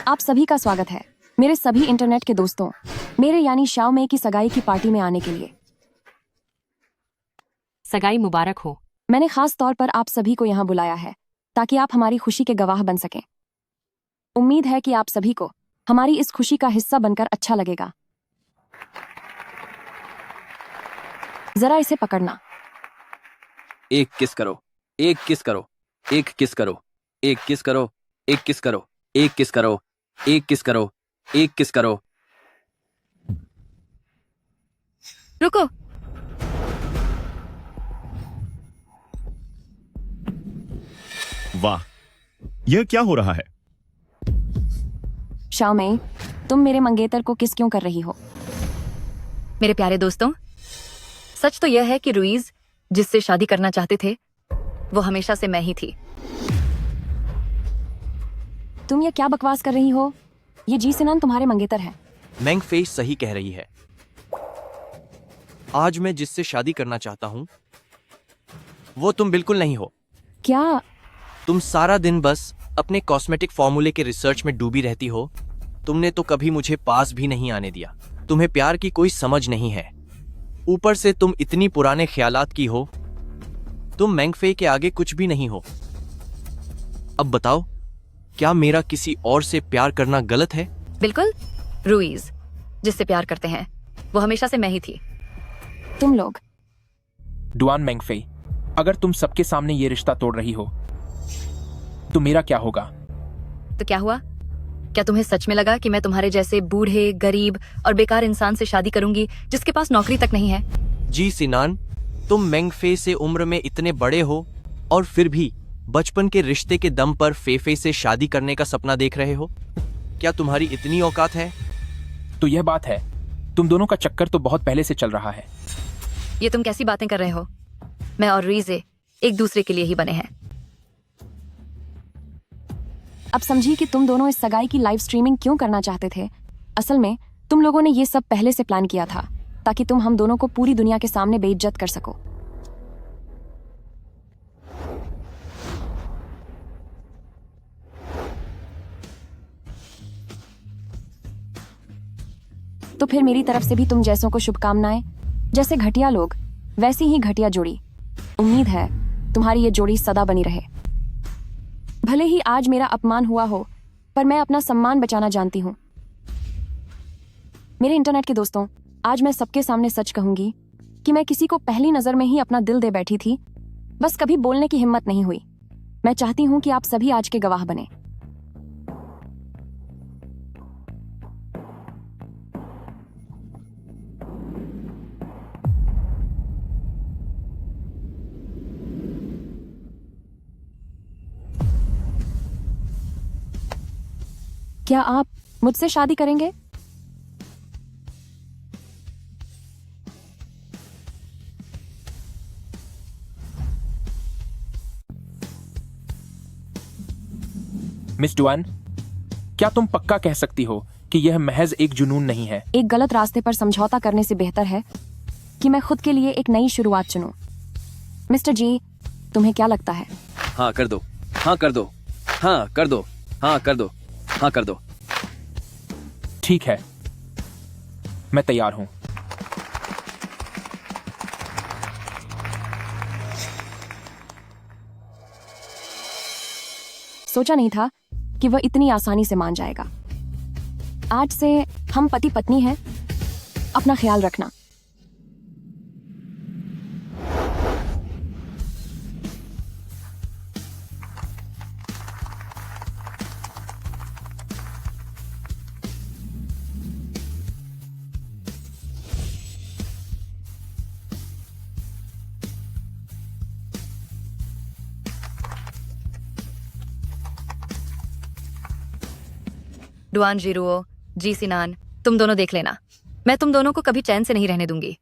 आप सभी का स्वागत है मेरे सभी इंटरनेट के दोस्तों, मेरे यानी शाओमे की सगाई की पार्टी में आने के लिए। सगाई मुबारक हो। मैंने खास तौर पर आप सभी को यहाँ बुलाया है ताकि आप हमारी खुशी के गवाह बन सकें। उम्मीद है कि आप सभी को हमारी इस खुशी का हिस्सा बनकर अच्छा लगेगा। जरा इसे पकड़ना। एक किस करो, एक किस करो, एक किस करो, एक किस करो, एक किस करो, एक किस करो, एक किस करो, एक किस करो। रुको। वाह, यह क्या हो रहा है? शाओमे, तुम मेरे मंगेतर को किस क्यों कर रही हो? मेरे प्यारे दोस्तों, सच तो यह है कि रुईज जिससे शादी करना चाहते थे वो हमेशा से मैं ही थी। तुम ये क्या बकवास कर रही हो? ये जी सिनान तुम्हारे मंगेतर है। मैंग फेई सही कह रही है। आज मैं जिससे शादी करना चाहता हूं वो तुम बिल्कुल नहीं हो। क्या? तुम सारा दिन बस अपने कॉस्मेटिक फॉर्मूले के रिसर्च में डूबी रहती हो। तुमने तो कभी मुझे पास भी नहीं आने दिया। तुम्हें प्यार की कोई समझ नहीं है। ऊपर से तुम इतनी पुराने ख्यालात की हो। तुम मैंग फेई के आगे कुछ भी नहीं हो। अब बताओ, क्या मेरा किसी और से प्यार करना गलत है? बिल्कुल। रुईज जिससे प्यार करते हैं वो हमेशा से मैं ही थी। तुम लोग डुआन मैंगफेई, अगर तुम सबके सामने ये रिश्ता तोड़ रही हो तो मेरा क्या होगा? तो क्या हुआ? क्या तुम्हें सच में लगा कि मैं तुम्हारे जैसे बूढ़े, गरीब और बेकार इंसान से शादी करूंगी जिसके पास नौकरी तक नहीं है? जी सिनान, तुम मैंग फेई से उम्र में इतने बड़े हो और फिर भी बचपन के रिश्ते के दम पर फेफे से शादी करने का सपना देख रहे हो। क्या तुम्हारी इतनी औकात है? तो यह बात है, तुम दोनों का चक्कर तो बहुत पहले से चल रहा है। ये तुम कैसी बातें कर रहे हो? मैं और रुईजे एक दूसरे के लिए ही बने हैं। अब समझी कि तुम दोनों इस सगाई की लाइव स्ट्रीमिंग क्यों करना चाहते थे। असल में तुम लोगों ने ये सब पहले से प्लान किया था ताकि तुम हम दोनों को पूरी दुनिया के सामने बेइज्जत कर सको। तो फिर मेरी तरफ से भी तुम जैसों को शुभकामनाएं। जैसे घटिया लोग वैसी ही घटिया जोड़ी। उम्मीद है तुम्हारी ये जोड़ी सदा बनी रहे। भले ही आज मेरा अपमान हुआ हो, पर मैं अपना सम्मान बचाना जानती हूँ। मेरे इंटरनेट के दोस्तों, आज मैं सबके सामने सच कहूंगी कि मैं किसी को पहली नजर में ही अपना दिल दे बैठी थी। बस कभी बोलने की हिम्मत नहीं हुई। मैं चाहती हूँ कि आप सभी आज के गवाह बने। क्या आप मुझसे शादी करेंगे? मिस डुआन, क्या तुम पक्का कह सकती हो कि यह महज एक जुनून नहीं है? एक गलत रास्ते पर समझौता करने से बेहतर है कि मैं खुद के लिए एक नई शुरुआत चुनूं। मिस्टर जी, तुम्हें क्या लगता है? हाँ कर दो, हाँ कर दो, हाँ कर दो, हाँ कर दो, हाँ कर दो। ठीक है, मैं तैयार हूं। सोचा नहीं था कि वह इतनी आसानी से मान जाएगा। आज से हम पति पत्नी हैं। अपना ख्याल रखना। डुआन जीरुओ, जी सिनान, तुम दोनों देख लेना। मैं तुम दोनों को कभी चैन से नहीं रहने दूंगी।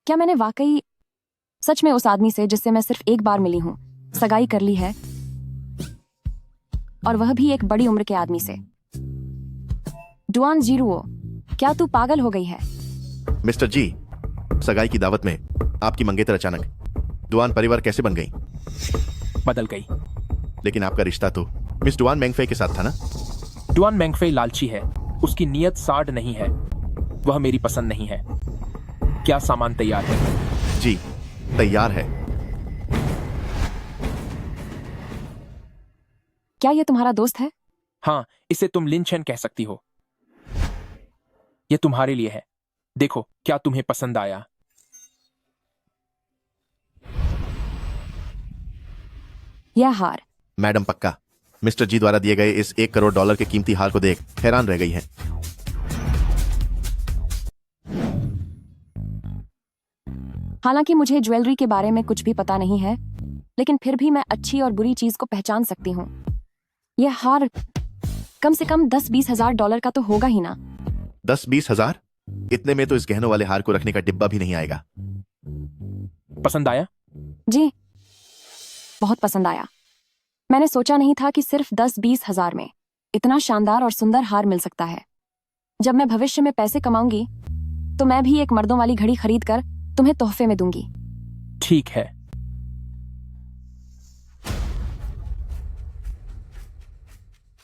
क्या मैंने वाकई सच में उस आदमी से जिससे मैं सिर्फ एक बार मिली हूं सगाई कर ली है? और वह भी एक बड़ी उम्र के आदमी से। डुआन जीरुओ, क्या तू पागल हो गई है? मिस्टर जी, सगाई की दावत में आपकी मंगेतर अचानक डुआन परिवार कैसे बन गई? बदल गई। लेकिन आपका रिश्ता तो मिस डुआन मेंगफे के साथ था ना? डुआन मेंगफे लालची है, उसकी नीयत साड़ नहीं है, वह मेरी पसंद नहीं है। क्या सामान तैयार है? जी, तैयार है। क्या ये तुम्हारा दोस्त है? हाँ, इसे तुम लिन चेन कह सकती हो। ये तुम्हारे लिए है, देखो क्या तुम्हें पसंद आया। यह हार। मैडम पक्का मिस्टर जी द्वारा दिए गए इस $1 करोड़ के कीमती हार को देख हैरान रह गई हैं। हालांकि मुझे ज्वेलरी के बारे में कुछ भी पता नहीं है, लेकिन फिर भी मैं अच्छी और बुरी चीज को पहचान सकती हूँ। यह हार कम से कम 10-20 हजार डॉलर का तो होगा ही ना। 10-20 हजार? इतने में तो इस गहनों वाले हार को रखने का डिब्बा भी नहीं आएगा। पसंद आया? जी, बहुत पसंद आया। मैंने सोचा नहीं था कि सिर्फ 10-20 हजार में इतना शानदार और सुंदर हार मिल सकता है। जब मैं भविष्य में पैसे कमाऊंगी तो मैं भी एक मर्दों वाली घड़ी खरीद कर तुम्हें तोहफे में दूंगी। ठीक है।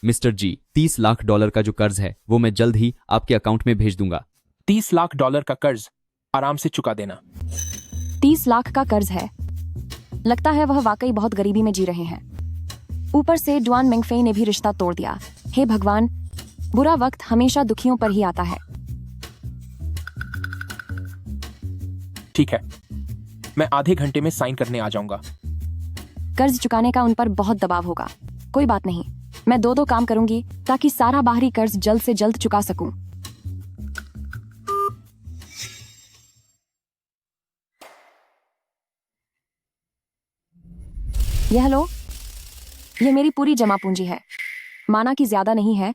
मिस्टर जी, $30 लाख का जो कर्ज है वो मैं जल्द ही आपके अकाउंट में भेज दूंगा। $30 लाख का कर्ज आराम से चुका देना। 30 लाख का कर्ज है। लगता है वह वाकई बहुत गरीबी में जी रहे हैं। ऊपर से डुआन मेंगफे ने भी रिश्ता तोड़ दिया। हे भगवान, बुरा वक्त हमेशा दुखियों पर ही आता है। ठीक है, मैं आधे घंटे में साइन करने आ जाऊंगा। कर्ज चुकाने का उन पर बहुत दबाव होगा। कोई बात नहीं, मैं 2-2 काम करूंगी ताकि सारा बाहरी कर्ज जल्द से जल्द चुका सकूं। यह लो, ये मेरी पूरी जमा पूंजी है। माना कि ज्यादा नहीं है,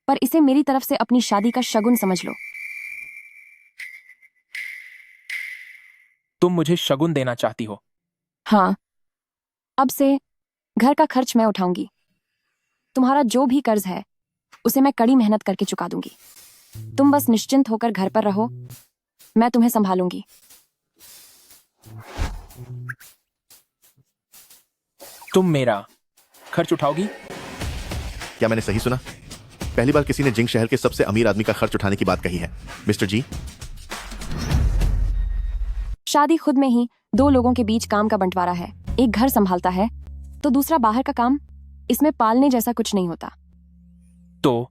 पर इसे मेरी तरफ से अपनी शादी का शगुन समझ लो। तुम मुझे शगुन देना चाहती हो? हाँ, अब से घर का खर्च मैं उठाऊंगी। तुम्हारा जो भी कर्ज है उसे मैं कड़ी मेहनत करके चुका दूंगी। तुम बस निश्चिंत होकर घर पर रहो, मैं तुम्हें संभालूंगी। तुम मेरा खर्च उठाओगी? क्या मैंने सही सुना? पहली बार किसी ने जिंग शहर के सबसे अमीर आदमी का खर्च उठाने की बात कही है। मिस्टर जी, शादी खुद में ही 2 लोगों के बीच काम का बंटवारा है। एक घर संभालता है तो दूसरा बाहर का काम। इसमें पालने जैसा कुछ नहीं होता। तो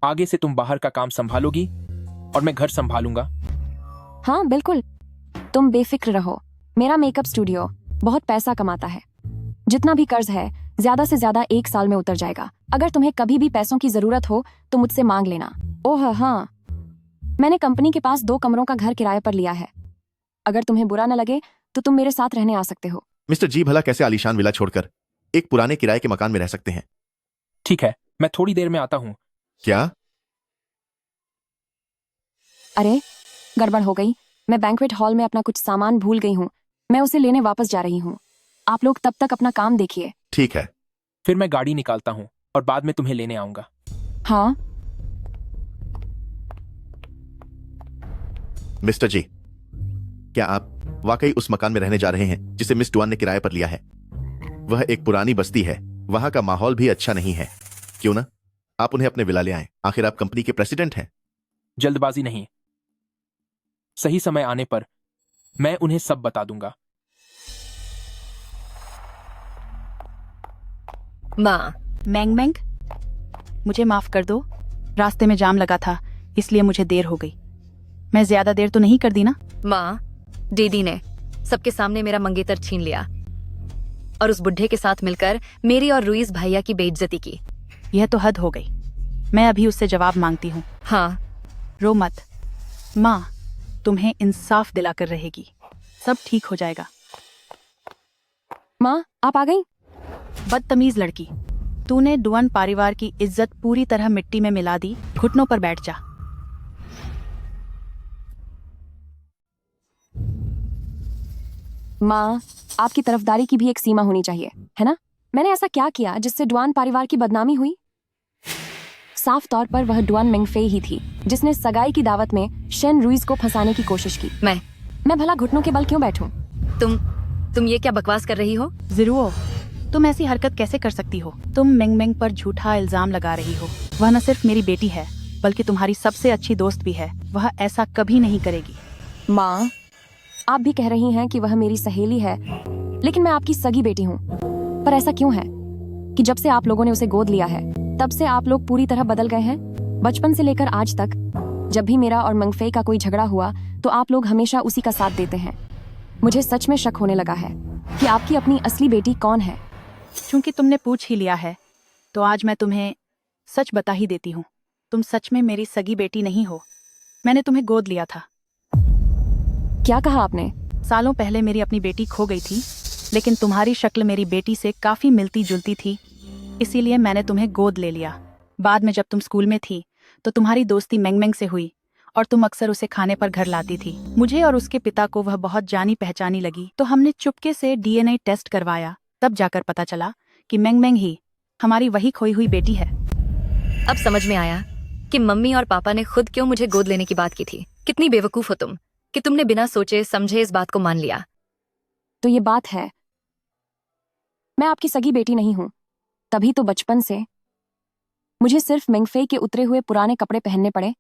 आगे से तुम बाहर का काम संभालोगी और मैं घर संभालूंगा। हाँ बिल्कुल, तुम बेफिक्र रहो। मेरा मेकअप स्टूडियो बहुत पैसा कमाता है। जितना भी कर्ज है ज्यादा से ज्यादा 1 साल में उतर जाएगा। अगर तुम्हें कभी भी पैसों की जरूरत हो तो मुझसे मांग लेना। ओह हाँ, मैंने कंपनी के पास 2 कमरों का घर किराए पर लिया है। अगर तुम्हें बुरा न लगे तो तुम मेरे साथ रहने आ सकते हो। मिस्टर जी भला कैसे आलीशान विला छोड़कर एक पुराने किराए के मकान में रह सकते हैं? ठीक है, मैं थोड़ी देर में आता हूँ। क्या? अरे, गड़बड़ हो गई। मैं बैंक्वेट हॉल में अपना कुछ सामान भूल गई हूँ। मैं उसे लेने वापस जा रही हूँ। आप लोग तब तक अपना काम देखिए। ठीक है। फिर मैं गाड़ी निकालता हूँ और बाद में तुम्हें लेने आऊंगा। हाँ। मिस्टर जी, क्या आप वाकई उस मकान में रहने जा रहे हैं जिसे मिस डुआन ने किराए पर लिया है? वह एक पुरानी बस्ती है, वहां का माहौल भी अच्छा नहीं है। क्यों ना आप उन्हें अपने विला ले आएं? आखिर आप कंपनी के प्रेसिडेंट हैं। जल्दबाजी नहीं, सही समय आने पर मैं उन्हें सब बता दूंगा। माँ, मैंग मैंग, मुझे माफ कर दो। रास्ते में जाम लगा था इसलिए मुझे देर हो गई। मैं ज्यादा देर तो नहीं कर दी ना? माँ, डीडी ने सबके सामने मेरा मंगेतर छीन लिया और उस बुढ़े के साथ मिलकर मेरी और रुइस भैया की बेइज्जती की। यह तो हद हो गई। मैं अभी उससे जवाब मांगती हूँ। हाँ, रो मत माँ, तुम्हें इंसाफ दिलाकर रहेगी। सब ठीक हो जाएगा। माँ, आप आ गई? बदतमीज लड़की, तूने डुआन परिवार की इज्जत पूरी तरह मिट्टी में मिला दी। घुटनों पर बैठ जा। माँ, आपकी तरफदारी की भी एक सीमा होनी चाहिए, है ना? मैंने ऐसा क्या किया जिससे डुआन परिवार की बदनामी हुई? साफ तौर पर वह डुआन मेंगफे ही थी जिसने सगाई की दावत में शेन रुइस को फंसाने की कोशिश की। मैं भला घुटनों के बल क्यों बैठूं? तुम ये क्या बकवास कर रही हो? जिरुओ, तुम ऐसी हरकत कैसे कर सकती हो? तुम मेंग मेंग पर झूठा इल्जाम लगा रही हो। वह न सिर्फ मेरी बेटी है बल्कि तुम्हारी सबसे अच्छी दोस्त भी है। वह ऐसा कभी नहीं करेगी। माँ, आप भी कह रही हैं कि वह मेरी सहेली है, लेकिन मैं आपकी सगी बेटी हूँ। पर ऐसा क्यों है कि जब से आप लोगों ने उसे गोद लिया है तब से आप लोग पूरी तरह बदल गए हैं? बचपन से लेकर आज तक जब भी मेरा और मंगफेई का कोई झगड़ा हुआ तो आप लोग हमेशा उसी का साथ देते हैं। मुझे सच में शक होने लगा है कि आपकी अपनी असली बेटी कौन है। क्योंकि तुमने पूछ ही लिया है तो आज मैं तुम्हें सच बता ही देती हूँ। तुम सच में मेरी सगी बेटी नहीं हो। मैंने तुम्हें गोद लिया था। क्या कहा आपने? सालों पहले मेरी अपनी बेटी खो गई थी, लेकिन तुम्हारी शक्ल मेरी बेटी से काफी मिलती जुलती थी, इसीलिए मैंने तुम्हें गोद ले लिया। बाद में जब तुम स्कूल में थी तो तुम्हारी दोस्ती मेंग मेंग से हुई और तुम अक्सर उसे खाने पर घर लाती थी। मुझे और उसके पिता को वह बहुत जानी पहचानी लगी तो हमने चुपके से डीएनए टेस्ट करवाया। तब जाकर पता चला कि मेंग मेंग ही हमारी वही खोई हुई बेटी है। अब समझ में आया कि मम्मी और पापा ने खुद क्यों मुझे गोद लेने की बात की थी। कितनी बेवकूफ हो तुम कि तुमने बिना सोचे समझे इस बात को मान लिया। तो ये बात है, मैं आपकी सगी बेटी नहीं हूं। तभी तो बचपन से मुझे सिर्फ मेंगफेई के उतरे हुए पुराने कपड़े पहनने पड़े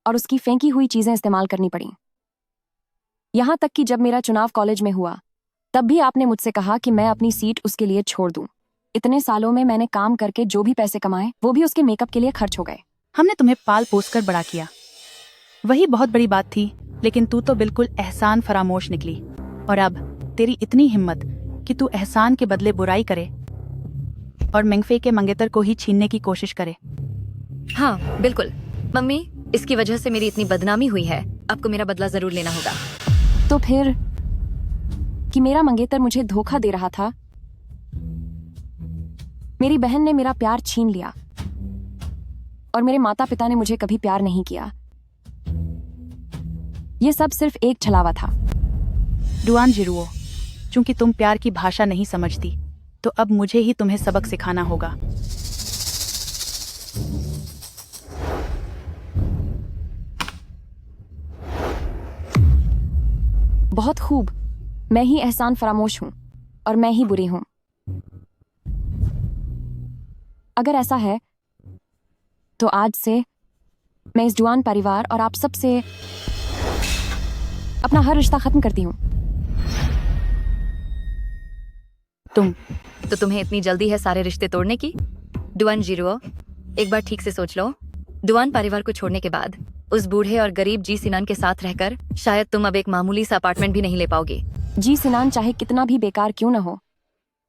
और उसकी फेंकी हुई चीजें इस्तेमाल करनी पड़ी। यहां तक कि जब मेरा चुनाव कॉलेज में हुआ तब भी आपने मुझसे कहा कि मैं अपनी सीट उसके लिए छोड़ दूं। इतने सालों में मैंने काम करके जो भी पैसे कमाए वो भी उसके मेकअप के लिए खर्च हो गए। हमने तुम्हें पाल पोस कर बड़ा किया, वही बहुत बड़ी बात थी, लेकिन तू तो बिल्कुल एहसान फरामोश निकली। और अब तेरी इतनी हिम्मत कि तू एहसान के बदले बुराई करे और मेंगफेई के मंगेतर को ही छीनने की कोशिश करे। हाँ बिल्कुल मम्मी, इसकी वजह से मेरी इतनी बदनामी हुई है। आपको मेरा बदला जरूर लेना होगा। तो फिर कि मेरा मंगेतर मुझे धोखा दे रहा था, मेरी बहन ने मेरा प्यार छीन लिया और मेरे माता पिता ने मुझे कभी प्यार नहीं किया। ये सब सिर्फ एक छलावा था। डुआन जिरुओ, चूंकि तुम प्यार की भाषा नहीं समझती तो अब मुझे ही तुम्हें सबक सिखाना होगा। बहुत खूब, मैं ही एहसान फरामोश हूं और मैं ही बुरी हूं। अगर ऐसा है तो आज से मैं इस डुआन परिवार और आप सब से अपना हर रिश्ता खत्म करती हूं। तो तुम्हें इतनी जल्दी है सारे रिश्ते तोड़ने की? डुआन जिरुओ, एक बार ठीक से सोच लो। डुआन परिवार को छोड़ने के बाद उस बूढ़े और गरीब जी सिनान के साथ रहकर शायद तुम अब एक मामूली सा अपार्टमेंट भी नहीं ले पाओगी। जी सिनान चाहे कितना भी बेकार क्यों न हो,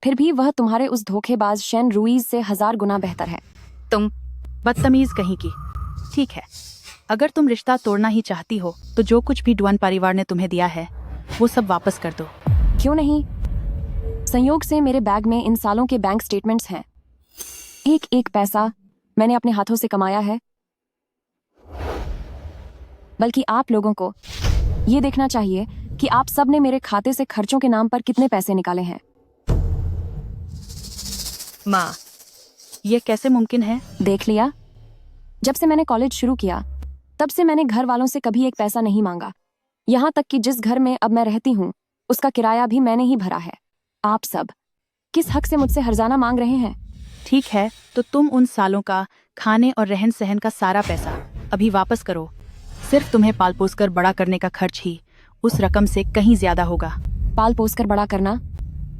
फिर भी वह तुम्हारे उस धोखेबाज शेन रुइज से 1000 गुना बेहतर है। तुम बदतमीज कहीं की। ठीक है, अगर तुम रिश्ता तोड़ना ही चाहती हो तो जो कुछ भी डुआन परिवार ने तुम्हें दिया है वो सब वापस कर दो। क्यों नहीं? संयोग से मेरे बैग में इन सालों के बैंक स्टेटमेंट्स हैं। एक एक पैसा मैंने अपने हाथों से कमाया है। बल्कि आप लोगों को ये देखना चाहिए कि आप सब ने मेरे खाते से खर्चों के नाम पर कितने पैसे निकाले हैं। माँ, ये कैसे मुमकिन है? देख लिया, जब से मैंने कॉलेज शुरू किया तब से मैंने घर वालों से कभी एक पैसा नहीं मांगा। यहाँ तक कि जिस घर में अब मैं रहती हूँ उसका किराया भी मैंने ही भरा है। आप सब किस हक से मुझसे हर्जाना मांग रहे हैं? ठीक है, तो तुम उन सालों का खाने और रहन सहन का सारा पैसा अभी वापस करो। सिर्फ तुम्हें पाल पोस कर बड़ा करने का खर्च ही उस रकम से कहीं ज्यादा होगा। पाल पोस कर बड़ा करना?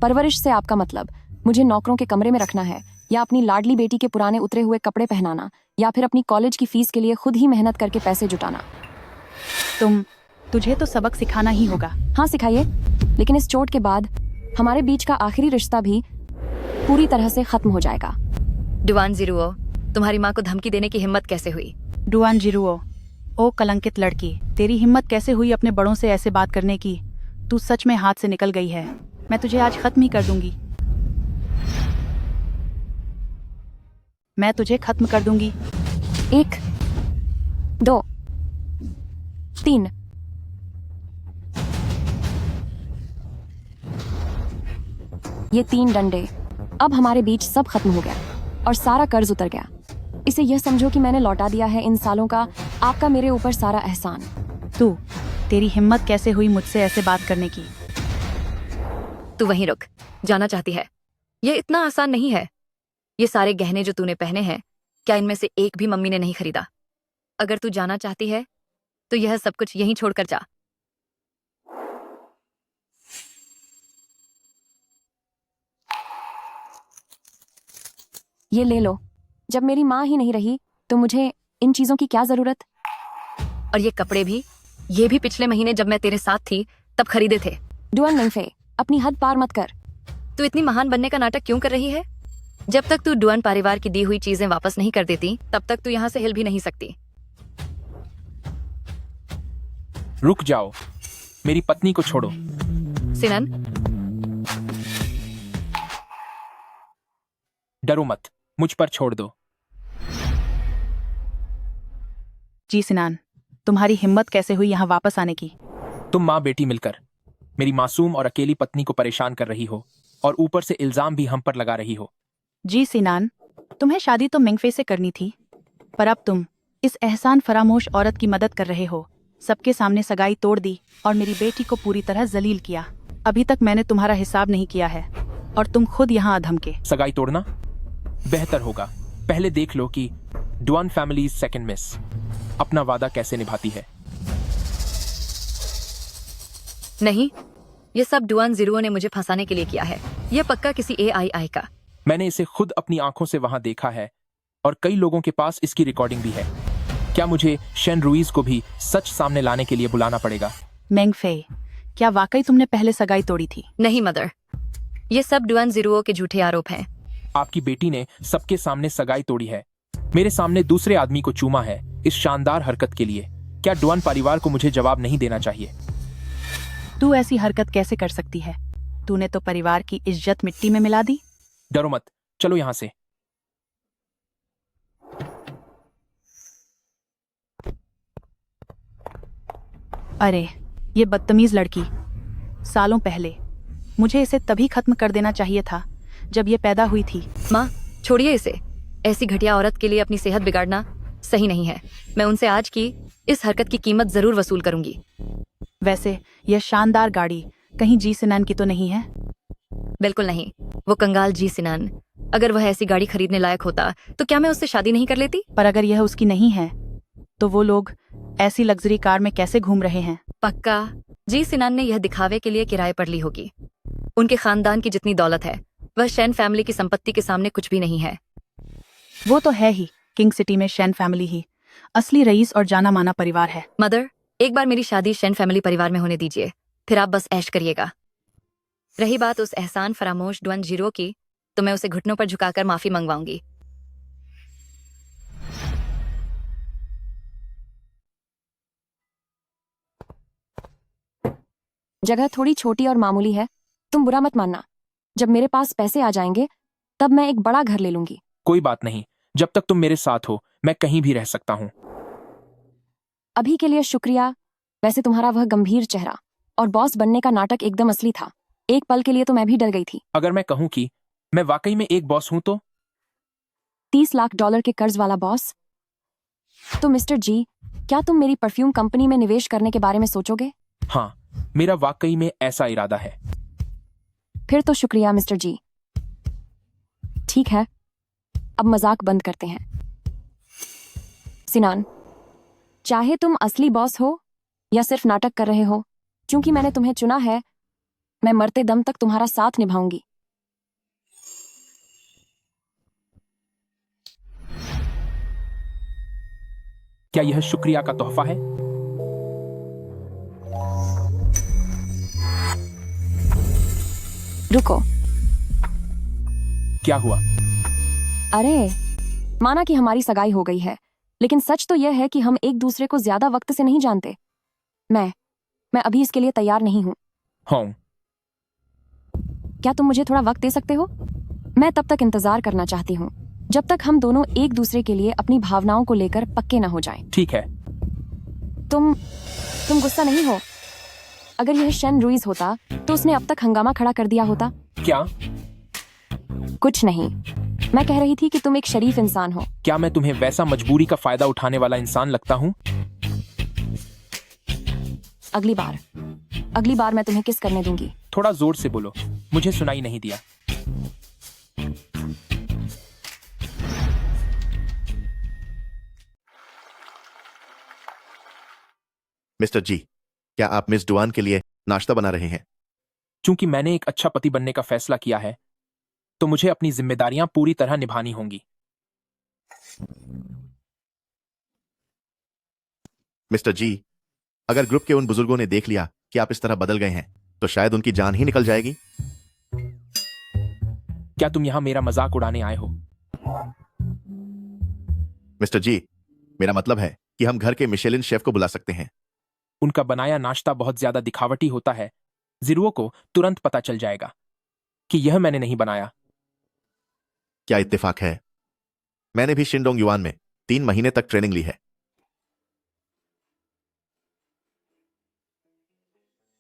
परवरिश से आपका मतलब मुझे नौकरों के कमरे में रखना है, या अपनी लाडली बेटी के पुराने उतरे हुए कपड़े पहनाना, या फिर अपनी कॉलेज की फीस के लिए खुद ही मेहनत करके पैसे जुटाना? तुझे तो सबक सिखाना ही होगा। हाँ सिखाइए, लेकिन इस चोट के बाद हमारे बीच का आखिरी रिश्ता भी पूरी तरह से खत्म हो जाएगा। डुआन जिरुओ, तुम्हारी माँ को धमकी देने की हिम्मत कैसे हुई? डुआन जिरुओ, ओ कलंकित लड़की, तेरी हिम्मत कैसे हुई अपने बड़ों से ऐसे बात करने की? तू सच में हाथ से निकल गई है। मैं तुझे आज खत्म ही कर दूंगी। मैं तुझे खत्म कर दूंगी। 1 2 3। ये 3 डंडे, अब हमारे बीच सब खत्म हो गया और सारा कर्ज उतर गया। इसे यह समझो कि मैंने लौटा दिया है इन सालों का आपका मेरे ऊपर सारा एहसान। तेरी हिम्मत कैसे हुई मुझसे ऐसे बात करने की? तू वहीं रुक, जाना चाहती है? ये इतना आसान नहीं है। ये सारे गहने जो तूने पहने हैं, क्या इनमें से एक भी मम्मी ने नहीं खरीदा? अगर तू जाना चाहती है तो यह सब कुछ यहीं छोड़कर जा। ये ले लो। जब मेरी माँ ही नहीं रही तो मुझे इन चीजों की क्या जरूरत। और ये कपड़े भी, ये भी पिछले महीने जब मैं तेरे साथ थी तब खरीदे थे। डुअन मेंगफे, अपनी हद पार मत कर। तू इतनी महान बनने का नाटक क्यों कर रही है? जब तक तू डुअन परिवार की दी हुई चीजें वापस नहीं कर देती तब तक तू यहाँ से हिल भी नहीं सकती। रुक जाओ, मेरी पत्नी को छोड़ो। सिनन, डरो मत, मुझ पर छोड़ दो। जी सिनान, तुम्हारी हिम्मत कैसे हुई यहाँ वापस आने की? तुम माँ बेटी मिलकर मेरी मासूम और अकेली पत्नी को परेशान कर रही हो और ऊपर से इल्जाम भी हम पर लगा रही हो। जी सिनान, तुम्हें शादी तो मेंगफे से करनी थी, पर अब तुम इस एहसान फरामोश औरत की मदद कर रहे हो। सबके सामने सगाई तोड़ दी और मेरी बेटी को पूरी तरह जलील किया। अभी तक मैंने तुम्हारा हिसाब नहीं किया है और तुम खुद यहाँ अधम के। सगाई तोड़ना बेहतर होगा। पहले देख लो कि डुअन फैमिली सेकंड मिस अपना वादा कैसे निभाती है। नहीं, ये सब डुअन जीरो ने मुझे फंसाने के लिए किया है। ये पक्का किसी एआई का। मैंने इसे खुद अपनी आंखों से वहां देखा है और कई लोगों के पास इसकी रिकॉर्डिंग भी है। क्या मुझे शेन रुइज को भी सच सामने लाने के लिए बुलाना पड़ेगा? मेंगफे, क्या वाकई तुमने पहले सगाई तोड़ी थी? नहीं मदर, ये सब डुअन जीरो के झूठे आरोप हैं। आपकी बेटी ने सबके सामने सगाई तोड़ी है, मेरे सामने दूसरे आदमी को चूमा है इस शानदार हरकत के लिए। क्या डुअन परिवार को मुझे जवाब नहीं देना चाहिए? तू ऐसी हरकत कैसे कर सकती है? तूने तो परिवार की इज्जत मिट्टी में मिला दी। डरो मत, चलो यहाँ से। अरे ये बदतमीज लड़की, सालों पहले मुझे इसे तभी खत्म कर देना चाहिए था जब ये पैदा हुई थी। माँ, छोड़िए इसे। ऐसी घटिया औरत के लिए अपनी सेहत बिगाड़ना सही नहीं है। मैं उनसे आज की इस हरकत की कीमत जरूर वसूल करूंगी। वैसे यह शानदार गाड़ी कहीं जी सिनान की तो नहीं है? बिल्कुल नहीं, वो कंगाल जी सिनान। अगर वह ऐसी गाड़ी खरीदने लायक होता तो क्या मैं उससे शादी नहीं कर लेती? पर अगर यह उसकी नहीं है तो वो लोग ऐसी लग्जरी कार में कैसे घूम रहे हैं? पक्का जी सिनान ने यह दिखावे के लिए किराए पर ली होगी। उनके खानदान की जितनी दौलत है वह शैन फैमिली की संपत्ति के सामने कुछ भी नहीं है। वो तो है ही, किंग सिटी में शैन फैमिली ही असली रईस और जाना माना परिवार है। मदर, एक बार मेरी शादी शैन फैमिली परिवार में होने दीजिए, फिर आप बस ऐश करिएगा। रही बात उस एहसान फरामोश डुअन जीरो की, तो मैं उसे घुटनों पर झुकाकर माफी मंगवाऊंगी। जगह थोड़ी छोटी और मामूली है, तुम बुरा मत मानना। जब मेरे पास पैसे आ जाएंगे तब मैं एक बड़ा घर ले लूंगी। कोई बात नहीं, जब तक तुम मेरे साथ हो मैं कहीं भी रह सकता हूँ। अभी के लिए शुक्रिया। वैसे तुम्हारा वह गंभीर चेहरा और बॉस बनने का नाटक एकदम असली था। एक पल के लिए तो मैं भी डर गई थी। अगर मैं कहूँ कि मैं वाकई में एक बॉस हूँ तो? 30 लाख डॉलर के कर्ज वाला बॉस? तो मिस्टर जी, क्या तुम मेरी परफ्यूम कंपनी में निवेश करने के बारे में सोचोगे? हाँ, मेरा वाकई में ऐसा इरादा है। फिर तो शुक्रिया मिस्टर जी। ठीक है, अब मजाक बंद करते हैं। सिनान, चाहे तुम असली बॉस हो या सिर्फ नाटक कर रहे हो, क्योंकि मैंने तुम्हें चुना है, मैं मरते दम तक तुम्हारा साथ निभाऊंगी। क्या यह शुक्रिया का तोहफा है? रुको, क्या हुआ? अरे माना कि हमारी सगाई हो गई है, लेकिन सच तो यह है कि हम एक दूसरे को ज्यादा वक्त से नहीं जानते। मैं अभी इसके लिए तैयार नहीं हूं। हाँ। क्या तुम मुझे थोड़ा वक्त दे सकते हो? मैं तब तक इंतजार करना चाहती हूँ जब तक हम दोनों एक दूसरे के लिए अपनी भावनाओं को लेकर पक्के न हो जाएं। ठीक है। तुम गुस्सा नहीं हो? अगर यह शेन रुइज होता तो उसने अब तक हंगामा खड़ा कर दिया होता। क्या? कुछ नहीं, मैं कह रही थी कि तुम एक शरीफ इंसान हो। क्या मैं तुम्हें वैसा मजबूरी का फायदा उठाने वाला इंसान लगता हूँ? अगली बार मैं तुम्हें किस करने दूंगी। थोड़ा जोर से बोलो, मुझे सुनाई नहीं दिया। मिस्टर जी, क्या आप मिस डुआन के लिए नाश्ता बना रहे हैं? चूंकि मैंने एक अच्छा पति बनने का फैसला किया है, तो मुझे अपनी जिम्मेदारियां पूरी तरह निभानी होंगी। मिस्टर जी, अगर ग्रुप के उन बुजुर्गों ने देख लिया कि आप इस तरह बदल गए हैं, तो शायद उनकी जान ही निकल जाएगी। क्या तुम यहां मेरा मजाक उड़ाने आए हो? मिस्टर जी, मेरा मतलब है कि हम घर के मिशेलिन शेफ को बुला सकते हैं। उनका बनाया नाश्ता बहुत ज्यादा दिखावटी होता है। जिरुओ को तुरंत पता चल जाएगा कि यह मैंने नहीं बनाया। क्या इत्तेफाक है, मैंने भी शिनडोंग युआन में 3 महीने तक ट्रेनिंग ली है।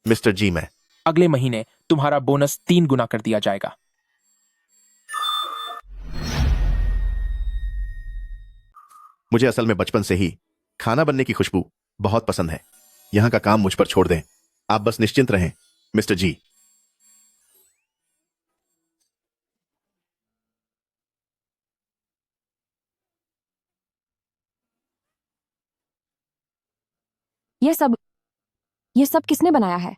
मिस्टर जी, मैं अगले महीने तुम्हारा बोनस 3 गुना कर दिया जाएगा। मुझे असल में बचपन से ही खाना बनने की खुशबू बहुत पसंद है। यहां का काम मुझ पर छोड़ दें, आप बस निश्चिंत रहें, मिस्टर जी। ये सब किसने बनाया है?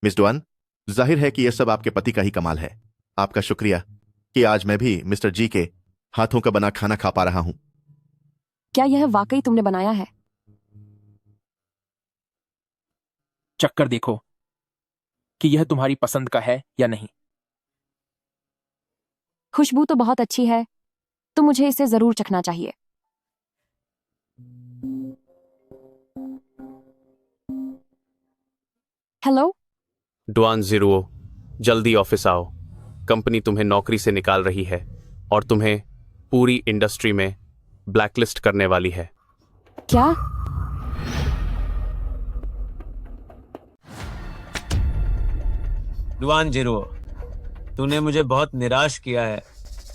मिस डुआन, जाहिर है कि यह सब आपके पति का ही कमाल है। आपका शुक्रिया कि आज मैं भी मिस्टर जी के हाथों का बना खाना खा पा रहा हूं। क्या यह वाकई तुमने बनाया है? चक्कर देखो कि यह तुम्हारी पसंद का है या नहीं। खुशबू तो बहुत अच्छी है, तो मुझे इसे जरूर चखना चाहिए। हेलो, डुआन ज़ीरो, जल्दी ऑफिस आओ। कंपनी तुम्हें नौकरी से निकाल रही है और तुम्हें पूरी इंडस्ट्री में ब्लैकलिस्ट करने वाली है। क्या? डुआन ज़ीरो, तूने मुझे बहुत निराश किया है।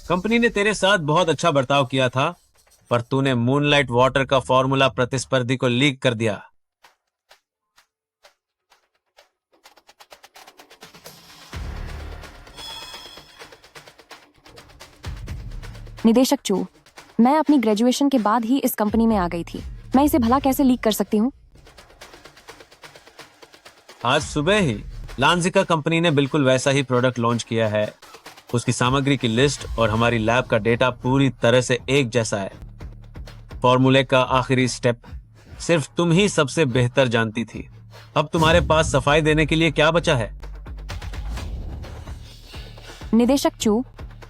कंपनी ने तेरे साथ बहुत अच्छा बर्ताव किया था, पर तूने मूनलाइट वाटर का फॉर्मूला प्रतिस्पर्धी को लीक कर दिया। निदेशक चू, मैं अपनी ग्रेजुएशन के बाद ही इस कंपनी में आ गई थी। मैं इसे भला कैसे लीक कर सकती हूँ? आज सुबह ही लांजिका कंपनी ने बिल्कुल वैसा ही प्रोडक्ट लॉन्च किया है। उसकी सामग्री की लिस्ट और हमारी लैब का डेटा पूरी तरह से एक जैसा है। फॉर्मूले का आखिरी स्टेप सिर्फ तुम ही सबसे बेहतर जानती थी। अब तुम्हारे पास सफाई देने के लिए क्या बचा है? निदेशक चू,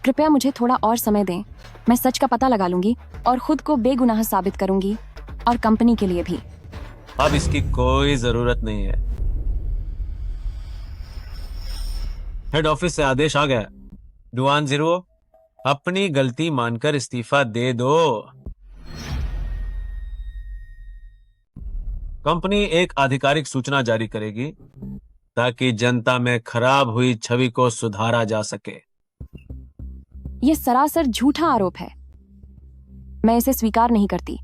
कृपया मुझे थोड़ा और समय दें। मैं सच का पता लगा लूंगी और खुद को बेगुनाह साबित करूंगी, और कंपनी के लिए भी। अब इसकी कोई जरूरत नहीं है। हेड ऑफिस से आदेश आ गया। डुआन ज़ीरो, अपनी गलती मानकर इस्तीफा दे दो। कंपनी एक आधिकारिक सूचना जारी करेगी ताकि जनता में खराब हुई छवि को सुधारा जा सके। यह सरासर झूठा आरोप है। मैं इसे स्वीकार नहीं करती।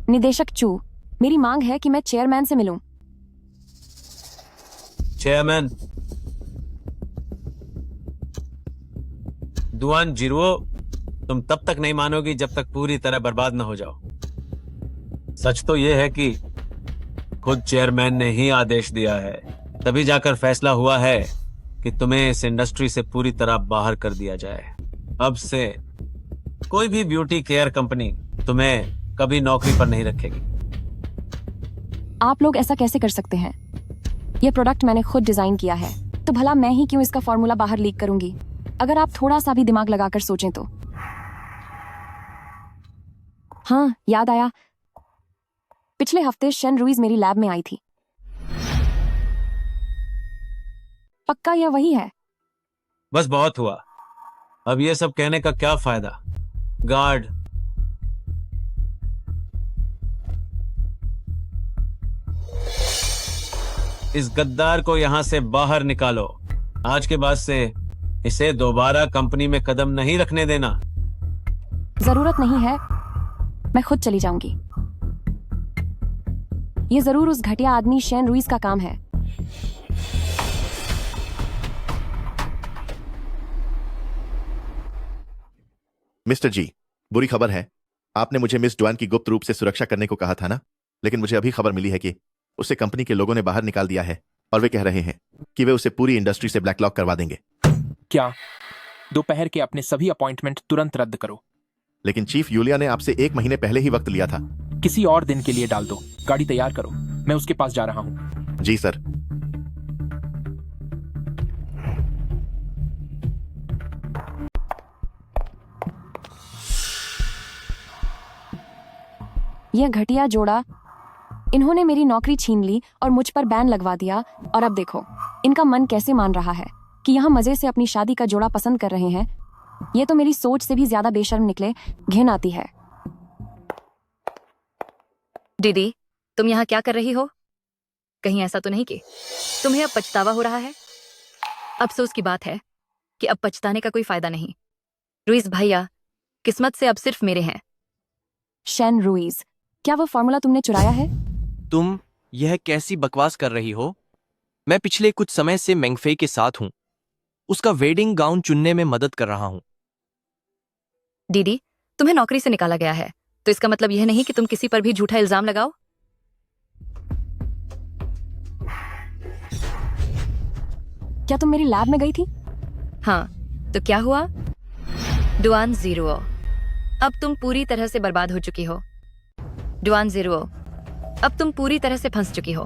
निदेशक चू, मेरी मांग है कि मैं चेयरमैन से मिलूं। चेयरमैन? डुआन ज़ीरो, तुम तब तक नहीं मानोगी जब तक पूरी तरह बर्बाद न हो जाओ। सच तो यह है कि खुद चेयरमैन ने ही आदेश दिया है, तभी जाकर फैसला हुआ है कि तुम्हें इस इंडस्ट्री से पूरी तरह बाहर कर दिया जाए। अब से कोई भी ब्यूटी केयर कंपनी तुम्हें कभी नौकरी पर नहीं रखेगी। आप लोग ऐसा कैसे कर सकते हैं? यह प्रोडक्ट मैंने खुद डिजाइन किया है, तो भला मैं ही क्यों इसका फॉर्मूला बाहर लीक करूंगी? अगर आप थोड़ा सा भी दिमाग लगाकर सोचें तो। हाँ, याद आया, पिछले हफ्ते शेन रुइज मेरी लैब में आई थी। पक्का यह वही है? बस बहुत हुआ। अब ये सब कहने का क्या फायदा? गार्ड, इस गद्दार को यहां से बाहर निकालो। आज के बाद से इसे दोबारा कंपनी में कदम नहीं रखने देना। जरूरत नहीं है, मैं खुद चली जाऊंगी। ये जरूर उस घटिया आदमी शेन रुइज का काम है। मिस्टर जी, बुरी खबर है। आपने मुझे मिस डुआन की गुप्त रूप से सुरक्षा करने को कहा था ना, लेकिन मुझे अभी खबर मिली है कि उसे कंपनी के लोगों ने बाहर निकाल दिया है और वे कह रहे हैं कि वे उसे पूरी इंडस्ट्री से ब्लैकलॉक करवा देंगे। क्या? दोपहर के अपने सभी अपॉइंटमेंट तुरंत रद्द करो। लेकिन चीफ यूलिया ने आपसे 1 महीने पहले ही वक्त लिया था। किसी और दिन के लिए डाल दो। गाड़ी तैयार करो, मैं उसके पास जा रहा हूँ। जी सर। यह घटिया जोड़ा, इन्होंने मेरी नौकरी छीन ली और मुझ पर बैन लगवा दिया। और अब देखो इनका मन कैसे मान रहा है कि यहाँ मजे से अपनी शादी का जोड़ा पसंद कर रहे हैं। ये तो मेरी सोच से भी ज्यादा बेशर्म निकले। घिन आती है। दीदी, तुम यहाँ क्या कर रही हो? कहीं ऐसा तो नहीं कि तुम्हें अब पछतावा हो रहा है? अफसोस की बात है कि अब पछताने का कोई फायदा नहीं। रुइस भैया किस्मत से अब सिर्फ मेरे हैं। शैन रूइज, क्या वो फॉर्मूला तुमने चुराया है? तुम यह कैसी बकवास कर रही हो? मैं पिछले कुछ समय से मेंगफे के साथ हूं। उसका वेडिंग गाउन चुनने में मदद कर रहा हूं। दीदी, तुम्हें नौकरी से निकाला गया है तो इसका मतलब यह नहीं कि तुम किसी पर भी झूठा इल्जाम लगाओ। क्या तुम मेरी लैब में गई थी? हाँ, तो क्या हुआ? डुआन जीरो, अब तुम पूरी तरह से बर्बाद हो चुकी हो। डुआन जीरो, अब तुम पूरी तरह से फंस चुकी हो।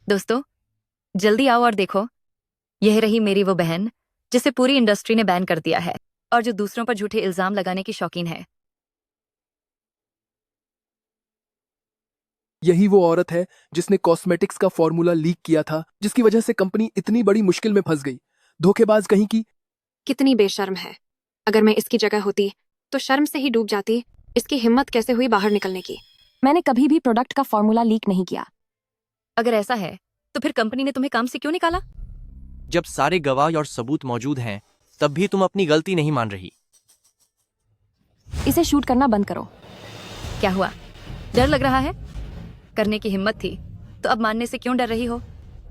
दोस्तों, जल्दी आओ और देखो, यह रही मेरी वो बहन जिसे पूरी इंडस्ट्री ने बैन कर दिया है और जो दूसरों पर झूठे इल्जाम लगाने की शौकीन है। यही वो औरत है जिसने कॉस्मेटिक्स का फॉर्मूला लीक किया था, जिसकी वजह से कंपनी इतनी बड़ी मुश्किल में फंस गई। धोखेबाज कहीं की। कितनी बेशर्म है। अगर मैं इसकी जगह होती तो शर्म से ही डूब जाती। इसकी हिम्मत कैसे हुई बाहर निकलने की? मैंने कभी भी प्रोडक्ट का फॉर्मूला लीक नहीं किया। अगर ऐसा है तो फिर कंपनी ने तुम्हें काम से क्यों निकाला? जब सारे गवाह और सबूत मौजूद हैं, तब भी तुम अपनी गलती नहीं मान रही। इसे शूट करना बंद करो। क्या हुआ? डर लग रहा है? करने की हिम्मत थी तो अब मानने से क्यों डर रही हो?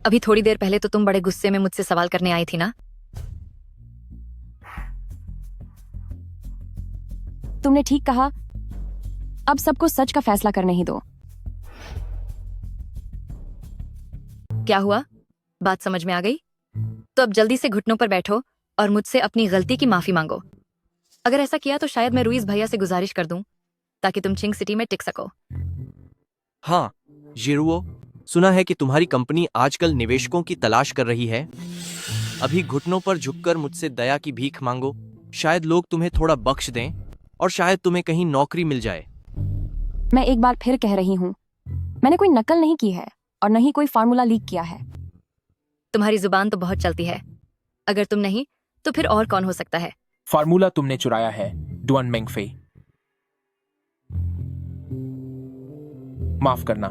अभी थोड़ी देर पहले तो तुम बड़े गुस्से में मुझसे सवाल करने आई थी ना? तुमने ठीक कहा। अब सबको सच का फैसला करने ही दो। क्या हुआ? बात समझ में आ गई? तो अब जल्दी से घुटनों पर बैठो और मुझसे अपनी गलती की माफी मांगो। अगर ऐसा किया तो शायद मैं रुइस भैया से गुजारिश कर दूं ताकि तुम चिंग सिटी में टिक सको। हाँ, जिरुओ, सुना है कि तुम्हारी कंपनी आजकल निवेशकों की तलाश कर रही है। अभी घुटनों पर झुककर मुझसे दया की भीख मांगो। शायद लोग तुम्हें थोड़ा बख्श दें और शायद तुम्हें कहीं नौकरी मिल जाए। मैं एक बार फिर कह रही हूँ, मैंने कोई नकल नहीं की है और न ही कोई फार्मूला लीक किया है। तुम्हारी जुबान तो बहुत चलती है। अगर तुम नहीं तो फिर और कौन हो सकता है? फार्मूला तुमने चुराया है, डुआन मेंगफे। माफ करना,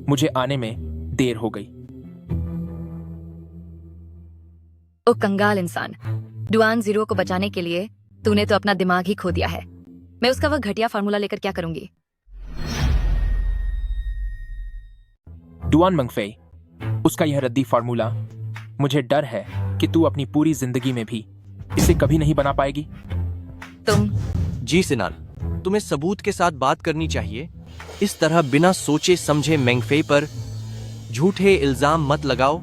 मुझे आने में देर हो गई। ओ कंगाल इंसान, डुआन जीरो को बचाने के लिए तूने तो अपना दिमाग ही खो दिया है। मैं उसका वह घटिया फार्मूला लेकर क्या करूंगी? डुआन मेंगफे, उसका यह रद्दी फार्मूला, मुझे डर है कि तू अपनी पूरी जिंदगी में भी इसे कभी नहीं बना पाएगी। तुम जी सिनान, तुम्हें सबूत के साथ बात करनी चाहिए। इस तरह बिना सोचे समझे मेंगफे पर झूठे इल्जाम मत लगाओ।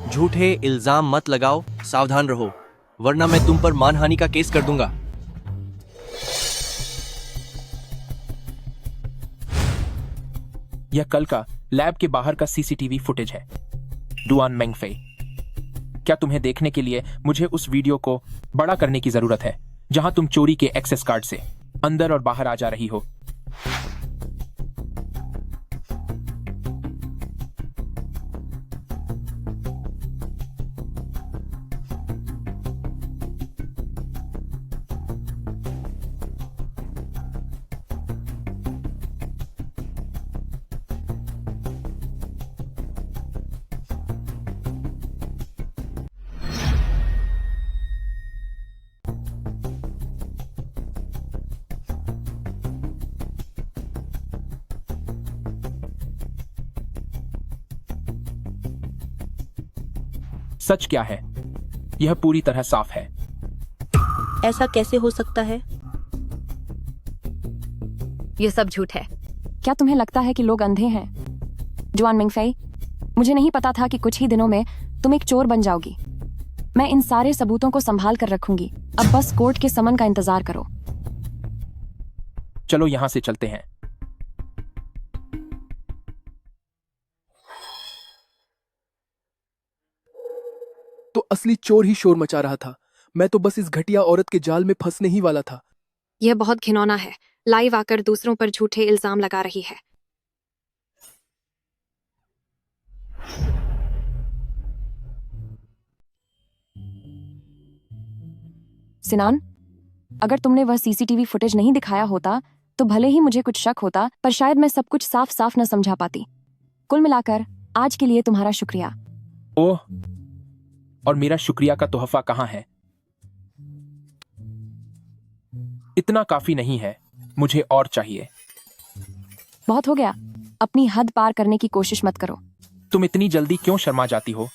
झूठे इल्जाम मत लगाओ। सावधान रहो, वरना मैं तुम पर मानहानि का केस कर दूंगा। यह कल का लैब के बाहर का सीसीटीवी फुटेज है। डुआन मेंगफे, क्या तुम्हें देखने के लिए मुझे उस वीडियो को बड़ा करने की जरूरत है जहां तुम चोरी के एक्सेस कार्ड से अंदर और बाहर आ जा रही हो? सच क्या है? यह पूरी तरह साफ है। ऐसा कैसे हो सकता है? ये सब झूठ है। क्या तुम्हें लगता है कि लोग अंधे हैं? जुआन मिंगफेई, मुझे नहीं पता था कि कुछ ही दिनों में तुम एक चोर बन जाओगी। मैं इन सारे सबूतों को संभाल कर रखूंगी। अब बस कोर्ट के समन का इंतजार करो। चलो यहां से चलते हैं। तो असली चोर ही शोर मचा रहा था। मैं तो बस इस घटिया औरत के जाल में फंसने ही वाला था। यह बहुत घिनौना है। लाइव आकर दूसरों पर झूठे इल्जाम लगा रही है। सिनान, अगर तुमने वह सीसीटीवी फुटेज नहीं दिखाया होता तो भले ही मुझे कुछ शक होता, पर शायद मैं सब कुछ साफ साफ न समझा पाती। कुल मिलाकर आज के लिए तुम्हारा शुक्रिया। ओह, और मेरा शुक्रिया का तोहफा कहाँ है? इतना काफी नहीं है, मुझे और चाहिए। बहुत हो गया, अपनी हद पार करने की कोशिश मत करो। तुम इतनी जल्दी क्यों शर्मा जाती हो?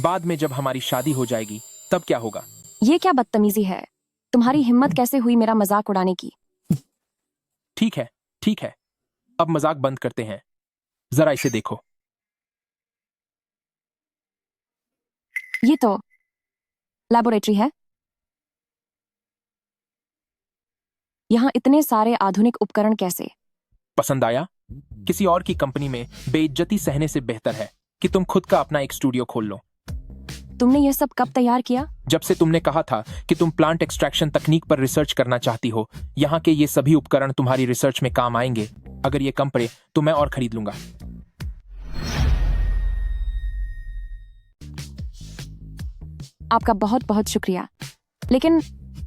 बाद में जब हमारी शादी हो जाएगी तब क्या होगा? ये क्या बदतमीजी है? तुम्हारी हिम्मत कैसे हुई मेरा मजाक उड़ाने की? ठीक है, ठीक है, अब मजाक बंद करते हैं। जरा इसे देखो। ये तो लैबोरेटरी है। यहाँ इतने सारे आधुनिक उपकरण कैसे? पसंद आया? किसी और की कंपनी में बेइज्जती सहने से बेहतर है कि तुम खुद का अपना एक स्टूडियो खोल लो। तुमने यह सब कब तैयार किया? जब से तुमने कहा था कि तुम प्लांट एक्सट्रैक्शन तकनीक पर रिसर्च करना चाहती हो। यहाँ के ये सभी उपकरण तुम्हारी रिसर्च में काम आएंगे। अगर ये कम पड़े तो मैं और खरीद लूंगा। आपका बहुत बहुत शुक्रिया, लेकिन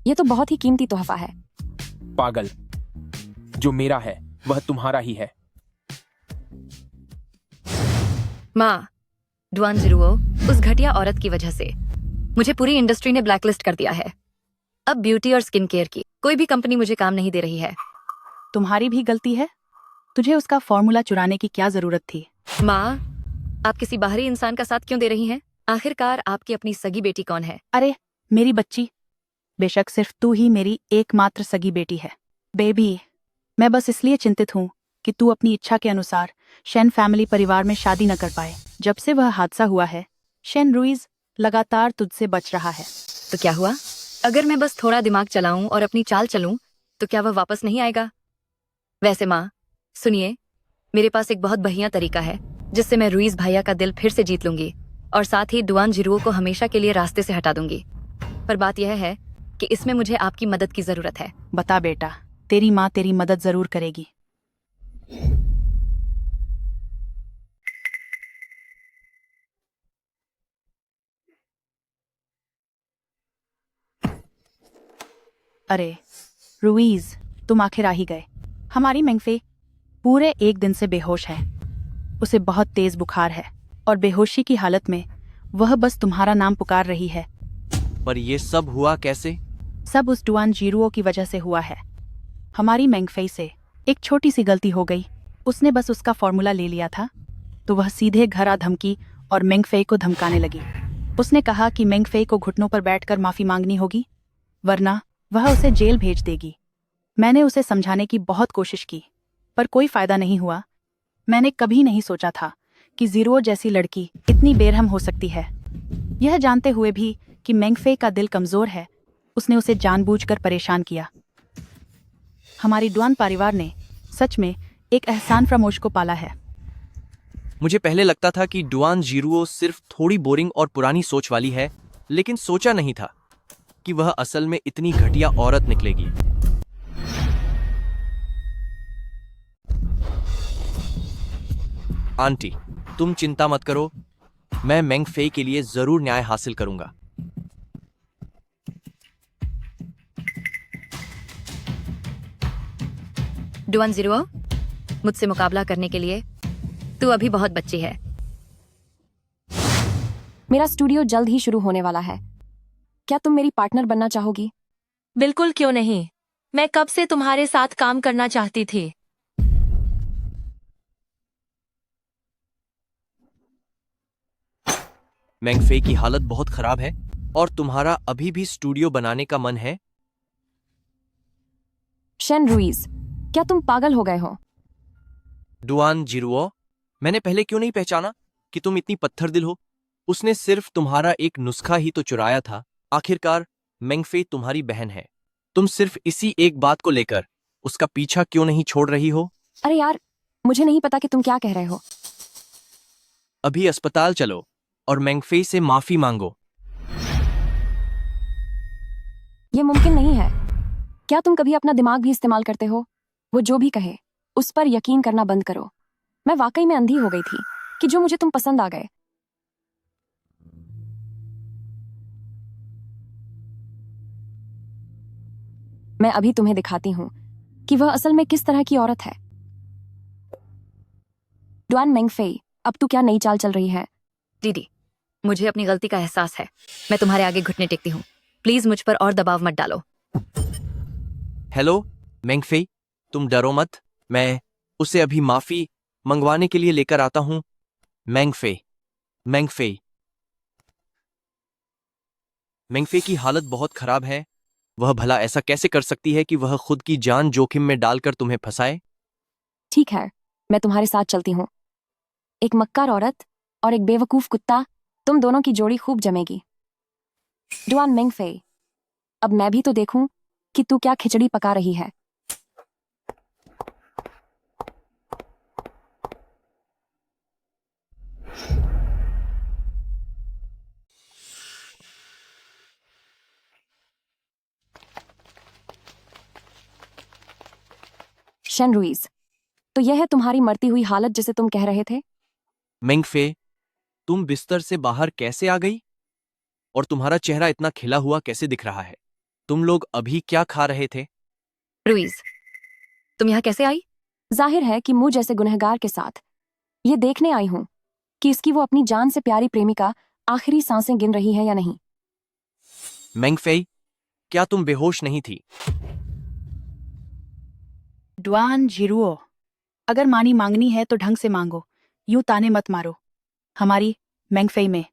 ये तो बहुत ही कीमती तोहफा है। पागल, जो मेरा है वह तुम्हारा ही है। माँ, डुआन जिरुओ उस घटिया औरत की वजह से मुझे पूरी इंडस्ट्री ने ब्लैकलिस्ट कर दिया है। अब ब्यूटी और स्किन केयर की कोई भी कंपनी मुझे काम नहीं दे रही है। तुम्हारी भी गलती है। तुझे उसका फॉर्मूला चुराने की क्या जरूरत थी? माँ, आप किसी बाहरी इंसान का साथ क्यों दे रही हैं? आखिरकार आपकी अपनी सगी बेटी कौन है? अरे मेरी बच्ची, बेशक सिर्फ तू ही मेरी एकमात्र सगी बेटी है। बेबी, मैं बस इसलिए चिंतित हूँ कि तू अपनी इच्छा के अनुसार शेन फैमिली परिवार में शादी न कर पाए। जब से वह हादसा हुआ है, शेन रुइज लगातार तुझसे बच रहा है। तो क्या हुआ? अगर मैं बस थोड़ा दिमाग चलाऊं और अपनी चाल चलूं तो क्या वह वापस नहीं आएगा? वैसे माँ, सुनिए, मेरे पास एक बहुत बढ़िया तरीका है जिससे मैं रुइज भैया का दिल फिर से जीत लूंगी और साथ ही डुआन जिरुओ को हमेशा के लिए रास्ते से हटा दूंगी। पर बात यह है कि इसमें मुझे आपकी मदद की जरूरत है। बता बेटा, तेरी माँ तेरी मदद जरूर करेगी। अरे रुइज, तुम आखिर आ ही गए। हमारी मेंगफे पूरे एक दिन से बेहोश है। उसे बहुत तेज बुखार है और बेहोशी की हालत में वह बस तुम्हारा नाम पुकार रही है। पर ये सब हुआ कैसे? सब उस डुआन जिरुओ की वजह से हुआ है। हमारी मेंगफे से एक छोटी सी गलती हो गई। उसने बस उसका फॉर्मूला ले लिया था तो वह सीधे घर आ धमकी और मेंगफे को धमकाने लगी। उसने कहा कि मेंगफे को घुटनों पर बैठकर माफी मांगनी होगी, वरना वह उसे जेल भेज देगी। मैंने उसे समझाने की बहुत कोशिश की, पर कोई फायदा नहीं हुआ। मैंने कभी नहीं सोचा था कि जिरुओ जैसी लड़की इतनी बेरहम हो सकती है। यह जानते हुए भी कि मेंगफे का दिल कमजोर है, उसने उसे जानबूझकर परेशान किया। हमारी डुआन परिवार ने सच में एक एहसान फरामोश को पाला है। मुझे पहले लगता था कि डुआन जिरुओ सिर्फ थोड़ी बोरिंग और पुरानी सोच वाली है, लेकिन सोचा नहीं था कि वह असल में इतनी घटिया औरत निकलेगी। आंटी, तुम चिंता मत करो, मैं मेंगफे के लिए जरूर न्याय हासिल करूंगा। डुआन जिरुओ, मुझसे मुकाबला करने के लिए तू अभी बहुत बच्ची है। मेरा स्टूडियो जल्द ही शुरू होने वाला है। क्या तुम मेरी पार्टनर बनना चाहोगी? बिल्कुल, क्यों नहीं। मैं कब से तुम्हारे साथ काम करना चाहती थी। मेंगफे की हालत बहुत खराब है। और तुम्हारा अभी भी स्टूडियो बनाने का मन है? शेन रुइज, क्या तुम पागल हो गए हो? डुआन जिरुओ, मैंने पहले क्यों नहीं पहचाना कि तुम इतनी पत्थरदिल हो? उसने सिर्फ तुम्हारा एक नुस्खा ही तो चुराया था। आखिरकार मेंगफे तुम्हारी बहन है। तुम सिर्फ इसी एक बात को लेकर उसका पीछा क्यों नहीं छोड़ रही हो? अरे यार, मुझे नहीं पता कि तुम क्या कह रहे हो। अभी अस्पताल चलो और मेंगफे से माफी मांगो। ये मुमकिन नहीं है। क्या तुम कभी अपना दिमाग भी इस्तेमाल करते हो? वो जो भी कहे उस पर यकीन करना बंद करो। मैं वाकई में अंधी हो गई थी कि जो मुझे तुम पसंद आ गए। मैं अभी तुम्हें दिखाती हूं कि वह असल में किस तरह की औरत है। डुआन मेंगफे, अब तू क्या नई चाल चल रही है? दीदी, मुझे अपनी गलती का एहसास है। मैं तुम्हारे आगे घुटने टेकती हूँ। प्लीज मुझ पर और दबाव मत डालो। हेलो मेंगफे, तुम डरो मत। मैं उसे अभी माफी मंगवाने के लिए लेकर आता हूं। मेंगफे मेंगफे मेंगफे की हालत बहुत खराब है। वह भला ऐसा कैसे कर सकती है कि वह खुद की जान जोखिम में डालकर तुम्हें फंसाए? ठीक है, मैं तुम्हारे साथ चलती हूँ। एक मक्कार औरत और एक बेवकूफ कुत्ता, तुम दोनों की जोड़ी खूब जमेगी। डुआन मेंगफे, अब मैं भी तो देखूं कि तू क्या खिचड़ी पका रही है। शेन रुइज, तो यह है तुम्हारी मरती हुई हालत जिसे तुम कह रहे थे? मेंगफे, तुम बिस्तर से बाहर कैसे आ गई? और तुम्हारा चेहरा इतना खिला हुआ कैसे दिख रहा है? तुम लोग अभी क्या खा रहे थे? रुइज, तुम यहाँ कैसे आई? जाहिर है कि मुझ जैसे गुनहगार के साथ ये देखने आई हूं कि इसकी वो अपनी जान से प्यारी प्रेमिका आखिरी सांसें गिन रही है या नहीं। मेंगफे, क्या तुम बेहोश नहीं थी? डुआन जिरुओ, अगर मानी मांगनी है तो ढंग से मांगो, यूं ताने मत मारो। हमारी मेंगफे में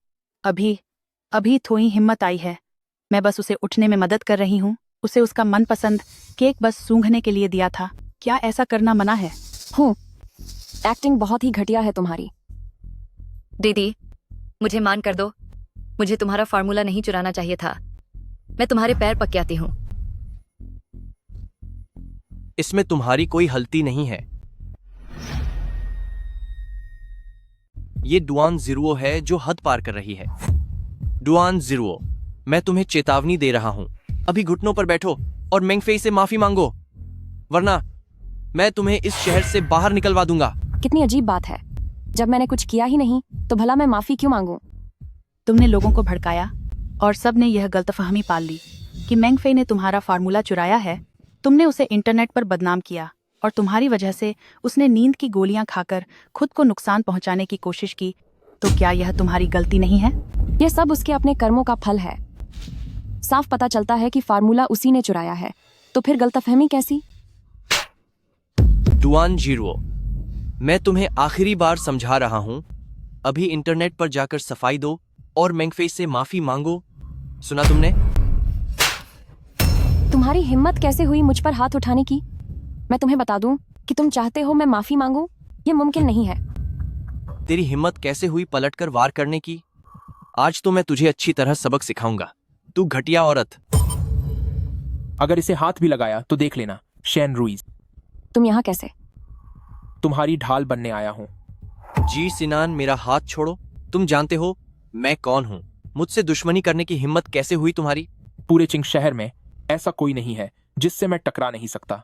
अभी थोड़ी हिम्मत आई है। मैं बस उसे उठने में मदद कर रही हूँ। उसे उसका मनपसंद केक बस सूंघने के लिए दिया था। क्या ऐसा करना मना है? हूँ, एक्टिंग बहुत ही घटिया है तुम्हारी। दीदी, मुझे मान कर दो। मुझे तुम्हारा फार्मूला नहीं चुराना चाहिए था। मैं तुम्हारे पैर पकियाती हूँ। इसमें तुम्हारी कोई गलती नहीं है। ये डुआन जिरुओ है जो हद पार कर रही है। डुआन जिरुओ, मैं तुम्हें चेतावनी दे रहा हूं। अभी घुटनों पर बैठो और मेंगफे से माफी मांगो, वरना मैं तुम्हें इस शहर से बाहर निकलवा दूंगा। कितनी अजीब बात है। जब मैंने कुछ किया ही नहीं तो भला मैं माफी क्यों मांगूं? तुमने लोगों को भड़काया और सबने यह गलतफहमी पाल ली कि मेंगफे ने तुम्हारा फार्मूला चुराया है। तुमने उसे इंटरनेट पर बदनाम किया और तुम्हारी वजह से उसने नींद की गोलियां खाकर खुद को नुकसान पहुंचाने की कोशिश की। तो क्या यह तुम्हारी गलती नहीं है? यह सब उसके अपने कर्मों का फल है। साफ पता चलता है कि फार्मूला उसी ने चुराया है, तो फिर गलतफहमी कैसी? डुआन जिरुओ, मैं तुम्हें आखिरी बार समझा रहा हूं। अभी इंटरनेट पर जाकर सफाई दो और मेंगफे से माफी मांगो। सुना तुमने? तुम्हारी हिम्मत कैसे हुई मुझ पर हाथ उठाने की? मैं तुम्हें बता दूं कि तुम चाहते हो मैं माफी मांगूं? यह मुमकिन नहीं है। तेरी हिम्मत कैसे हुई पलटकर वार करने की? आज तो मैं तुझे अच्छी तरह सबक सिखाऊंगा। तू घटिया औरत। अगर इसे हाथ भी लगाया तो देख लेना। शेन रुइज, तुम यहाँ कैसे? तुम्हारी ढाल बनने आया हूँ। जी सिनान, मेरा हाथ छोड़ो। तुम जानते हो मैं कौन हूँ। मुझसे दुश्मनी करने की हिम्मत कैसे हुई तुम्हारी? पूरे चिंग शहर में ऐसा कोई नहीं है जिससे मैं टकरा नहीं सकता।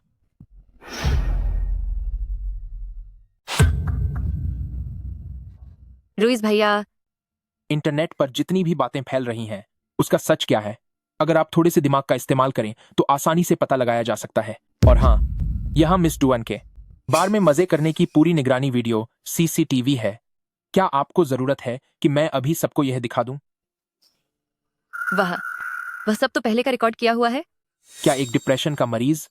रुइज भैया, इंटरनेट पर जितनी भी बातें फैल रही हैं उसका सच क्या है? अगर आप थोड़े से दिमाग का इस्तेमाल करें तो आसानी से पता लगाया जा सकता है। और हाँ, यहाँ मिस डुआन के बार में मजे करने की पूरी निगरानी वीडियो सीसीटीवी है। क्या आपको जरूरत है कि मैं अभी सबको यह दिखा दूं? वह सब तो पहले का रिकॉर्ड किया हुआ है। क्या एक डिप्रेशन का मरीज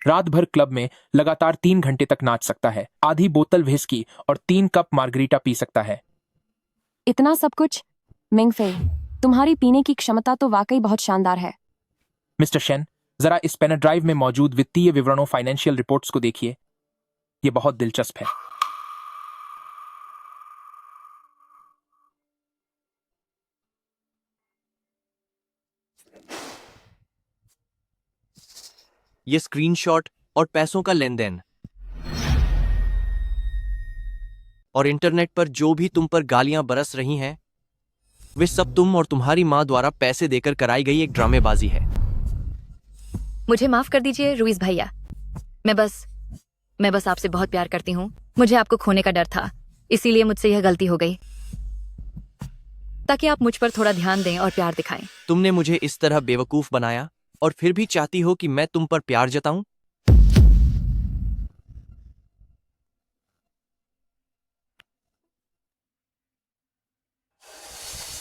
रात भर क्लब में लगातार 3 घंटे तक नाच सकता है, आधी बोतल व्हिस्की और 3 कप मार्गरीटा पी सकता है? इतना सब कुछ? मेंगफे, तुम्हारी पीने की क्षमता तो वाकई बहुत शानदार है। मिस्टर शेन, जरा इस पेन ड्राइव में मौजूद वित्तीय विवरणों फाइनेंशियल रिपोर्ट्स को देखिए। ये बहुत दिलचस्प है। ये स्क्रीनशॉट और पैसों का लेन देन और इंटरनेट पर जो भी तुम पर गालियां बरस रही हैं, वे सब तुम और तुम्हारी मां द्वारा पैसे देकर कराई गई एक ड्रामेबाजी है। मुझे माफ कर दीजिए रुइस भैया। मैं बस आपसे बहुत प्यार करती हूँ। मुझे आपको खोने का डर था, इसीलिए मुझसे यह गलती हो गई, ताकि आप मुझ पर थोड़ा ध्यान दें और प्यार दिखाएं। तुमने मुझे इस तरह बेवकूफ बनाया और फिर भी चाहती हो कि मैं तुम पर प्यार जताऊं?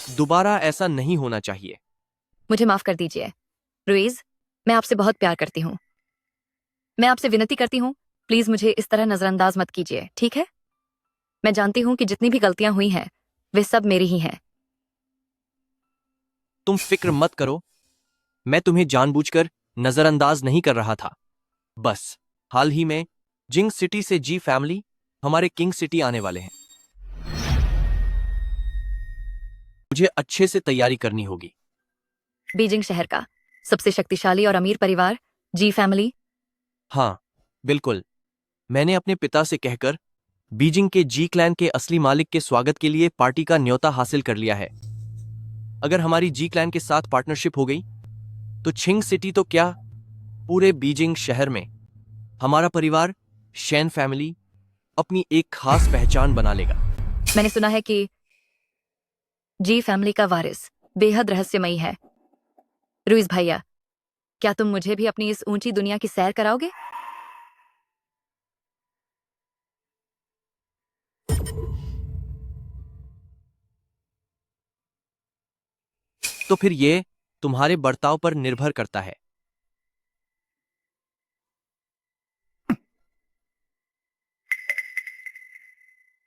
दोबारा ऐसा नहीं होना चाहिए। मुझे माफ कर दीजिए रुइस, मैं आपसे बहुत प्यार करती हूँ। मैं आपसे विनती करती हूँ, प्लीज मुझे इस तरह नजरअंदाज मत कीजिए, ठीक है? मैं जानती हूँ कि जितनी भी गलतियां हुई हैं वे सब मेरी ही हैं। तुम फिक्र मत करो, मैं तुम्हें जानबूझकर नजरअंदाज नहीं कर रहा था। बस हाल ही में जिंग सिटी से जी फैमिली हमारे किंग सिटी आने वाले हैं। मुझे अच्छे से तैयारी करनी होगी। बीजिंग शहर का सबसे शक्तिशाली और अमीर परिवार जी फैमिली? हाँ बिल्कुल, मैंने अपने पिता से कहकर बीजिंग के जी क्लैन के असली मालिक के स्वागत के लिए पार्टी का न्योता हासिल कर लिया है। अगर हमारी जी क्लैन के साथ पार्टनरशिप हो गई तो छिंग सिटी तो क्या, पूरे बीजिंग शहर में हमारा परिवार शेन फैमिली अपनी एक खास पहचान बना लेगा। मैंने सुना है कि जी फैमिली का वारिस बेहद रहस्यमयी है। रुइस भैया, क्या तुम मुझे भी अपनी इस ऊंची दुनिया की सैर कराओगे? तो फिर ये तुम्हारे बर्ताव पर निर्भर करता है।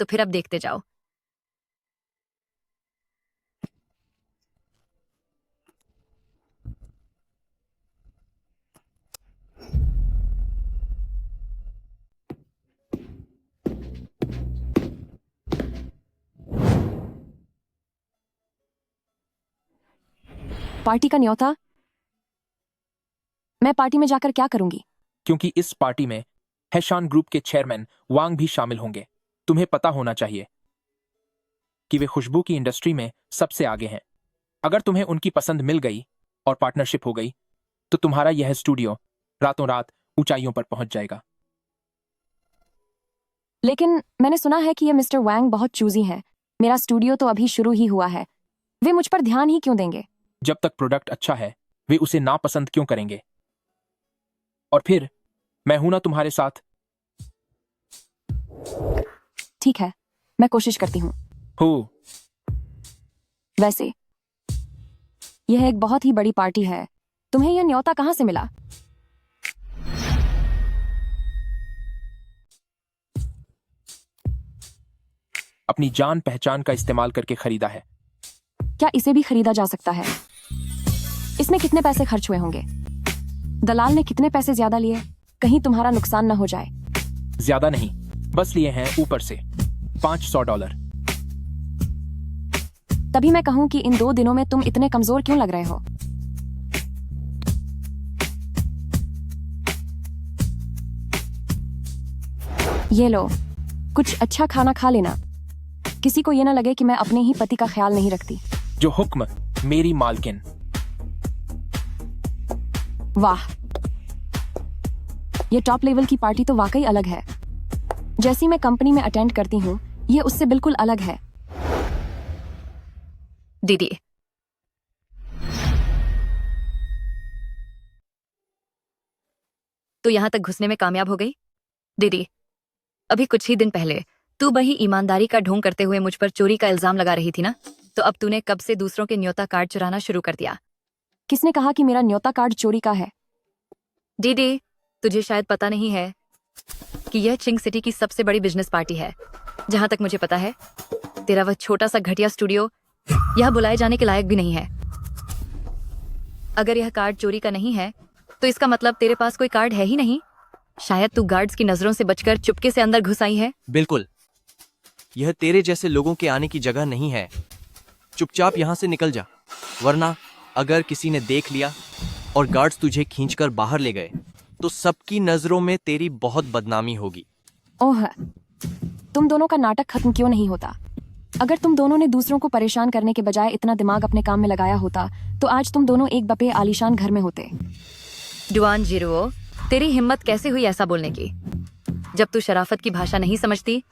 तो फिर अब देखते जाओ। पार्टी का न्योता? मैं पार्टी में जाकर क्या करूंगी? क्योंकि इस पार्टी में हैशान ग्रुप के चेयरमैन वांग भी शामिल होंगे। तुम्हें पता होना चाहिए कि वे खुशबू की इंडस्ट्री में सबसे आगे हैं। अगर तुम्हें उनकी पसंद मिल गई और पार्टनरशिप हो गई तो तुम्हारा यह स्टूडियो रातों रात ऊंचाइयों पर पहुंच जाएगा। लेकिन मैंने सुना है कि ये मिस्टर वांग बहुत चूजी हैं। मेरा स्टूडियो तो अभी शुरू ही हुआ है, वे मुझ पर ध्यान ही क्यों देंगे? जब तक प्रोडक्ट अच्छा है वे उसे नापसंद क्यों करेंगे? और फिर मैं हूं ना तुम्हारे साथ। ठीक है, मैं कोशिश करती हूँ। हो, वैसे यह एक बहुत ही बड़ी पार्टी है। तुम्हें यह न्योता कहाँ से मिला? अपनी जान पहचान का इस्तेमाल करके खरीदा है। क्या इसे भी खरीदा जा सकता है? इसमें कितने पैसे खर्च हुए होंगे? दलाल ने कितने पैसे ज्यादा लिए? कहीं तुम्हारा नुकसान न हो जाए। ज्यादा नहीं, बस लिए हैं ऊपर से $500। तभी मैं कहूं कि इन 2 दिनों में तुम इतने कमजोर क्यों लग रहे हो? ये लो, कुछ अच्छा खाना खा लेना। किसी को ये ना लगे कि मैं अपने ही पति का ख्याल नहीं रखती। जो हुक्म मेरी मालकिन। वाह, ये टॉप लेवल की पार्टी तो वाकई अलग है। जैसी मैं कंपनी में अटेंड करती हूँ, ये उससे बिल्कुल अलग है। दीदी, तू यहां तक घुसने में कामयाब हो गई? दीदी, अभी कुछ ही दिन पहले तू वही ईमानदारी का ढोंग करते हुए मुझ पर चोरी का इल्जाम लगा रही थी ना? तो अब तूने कब से दूसरों के न्योता कार्ड चुराना शुरू कर दिया? किसने कहा कि मेरा न्योता कार्ड चोरी का है? दीदी, तुझे शायद पता नहीं है कि यह चिंग सिटी की सबसे बड़ी बिजनेस पार्टी है। जहां तक मुझे पता है, तेरा वह छोटा सा घटिया स्टूडियो यह बुलाए जाने के लायक भी नहीं है। अगर यह कार्ड चोरी का नहीं है तो इसका मतलब तेरे पास कोई कार्ड है ही नहीं। शायद तू गार्ड्स की नजरों से बचकर चुपके से अंदर घुस आई है। बिल्कुल, यह तेरे जैसे लोगों के आने की जगह नहीं है। चुपचाप यहाँ से निकल जा, वरना अगर किसी ने देख लिया और गार्ड्स तुझे खींचकर बाहर ले गए तो सबकी नजरों में तेरी बहुत बदनामी होगी। ओह, तुम दोनों का नाटक खत्म क्यों नहीं होता? अगर तुम दोनों ने दूसरों को परेशान करने के बजाय इतना दिमाग अपने काम में लगाया होता तो आज तुम दोनों एक बपे आलीशान घर में होते। डुआन जीरो, तेरी हिम्मत कैसे हुई ऐसा बोलने की? जब तू शराफत की भाषा नहीं समझती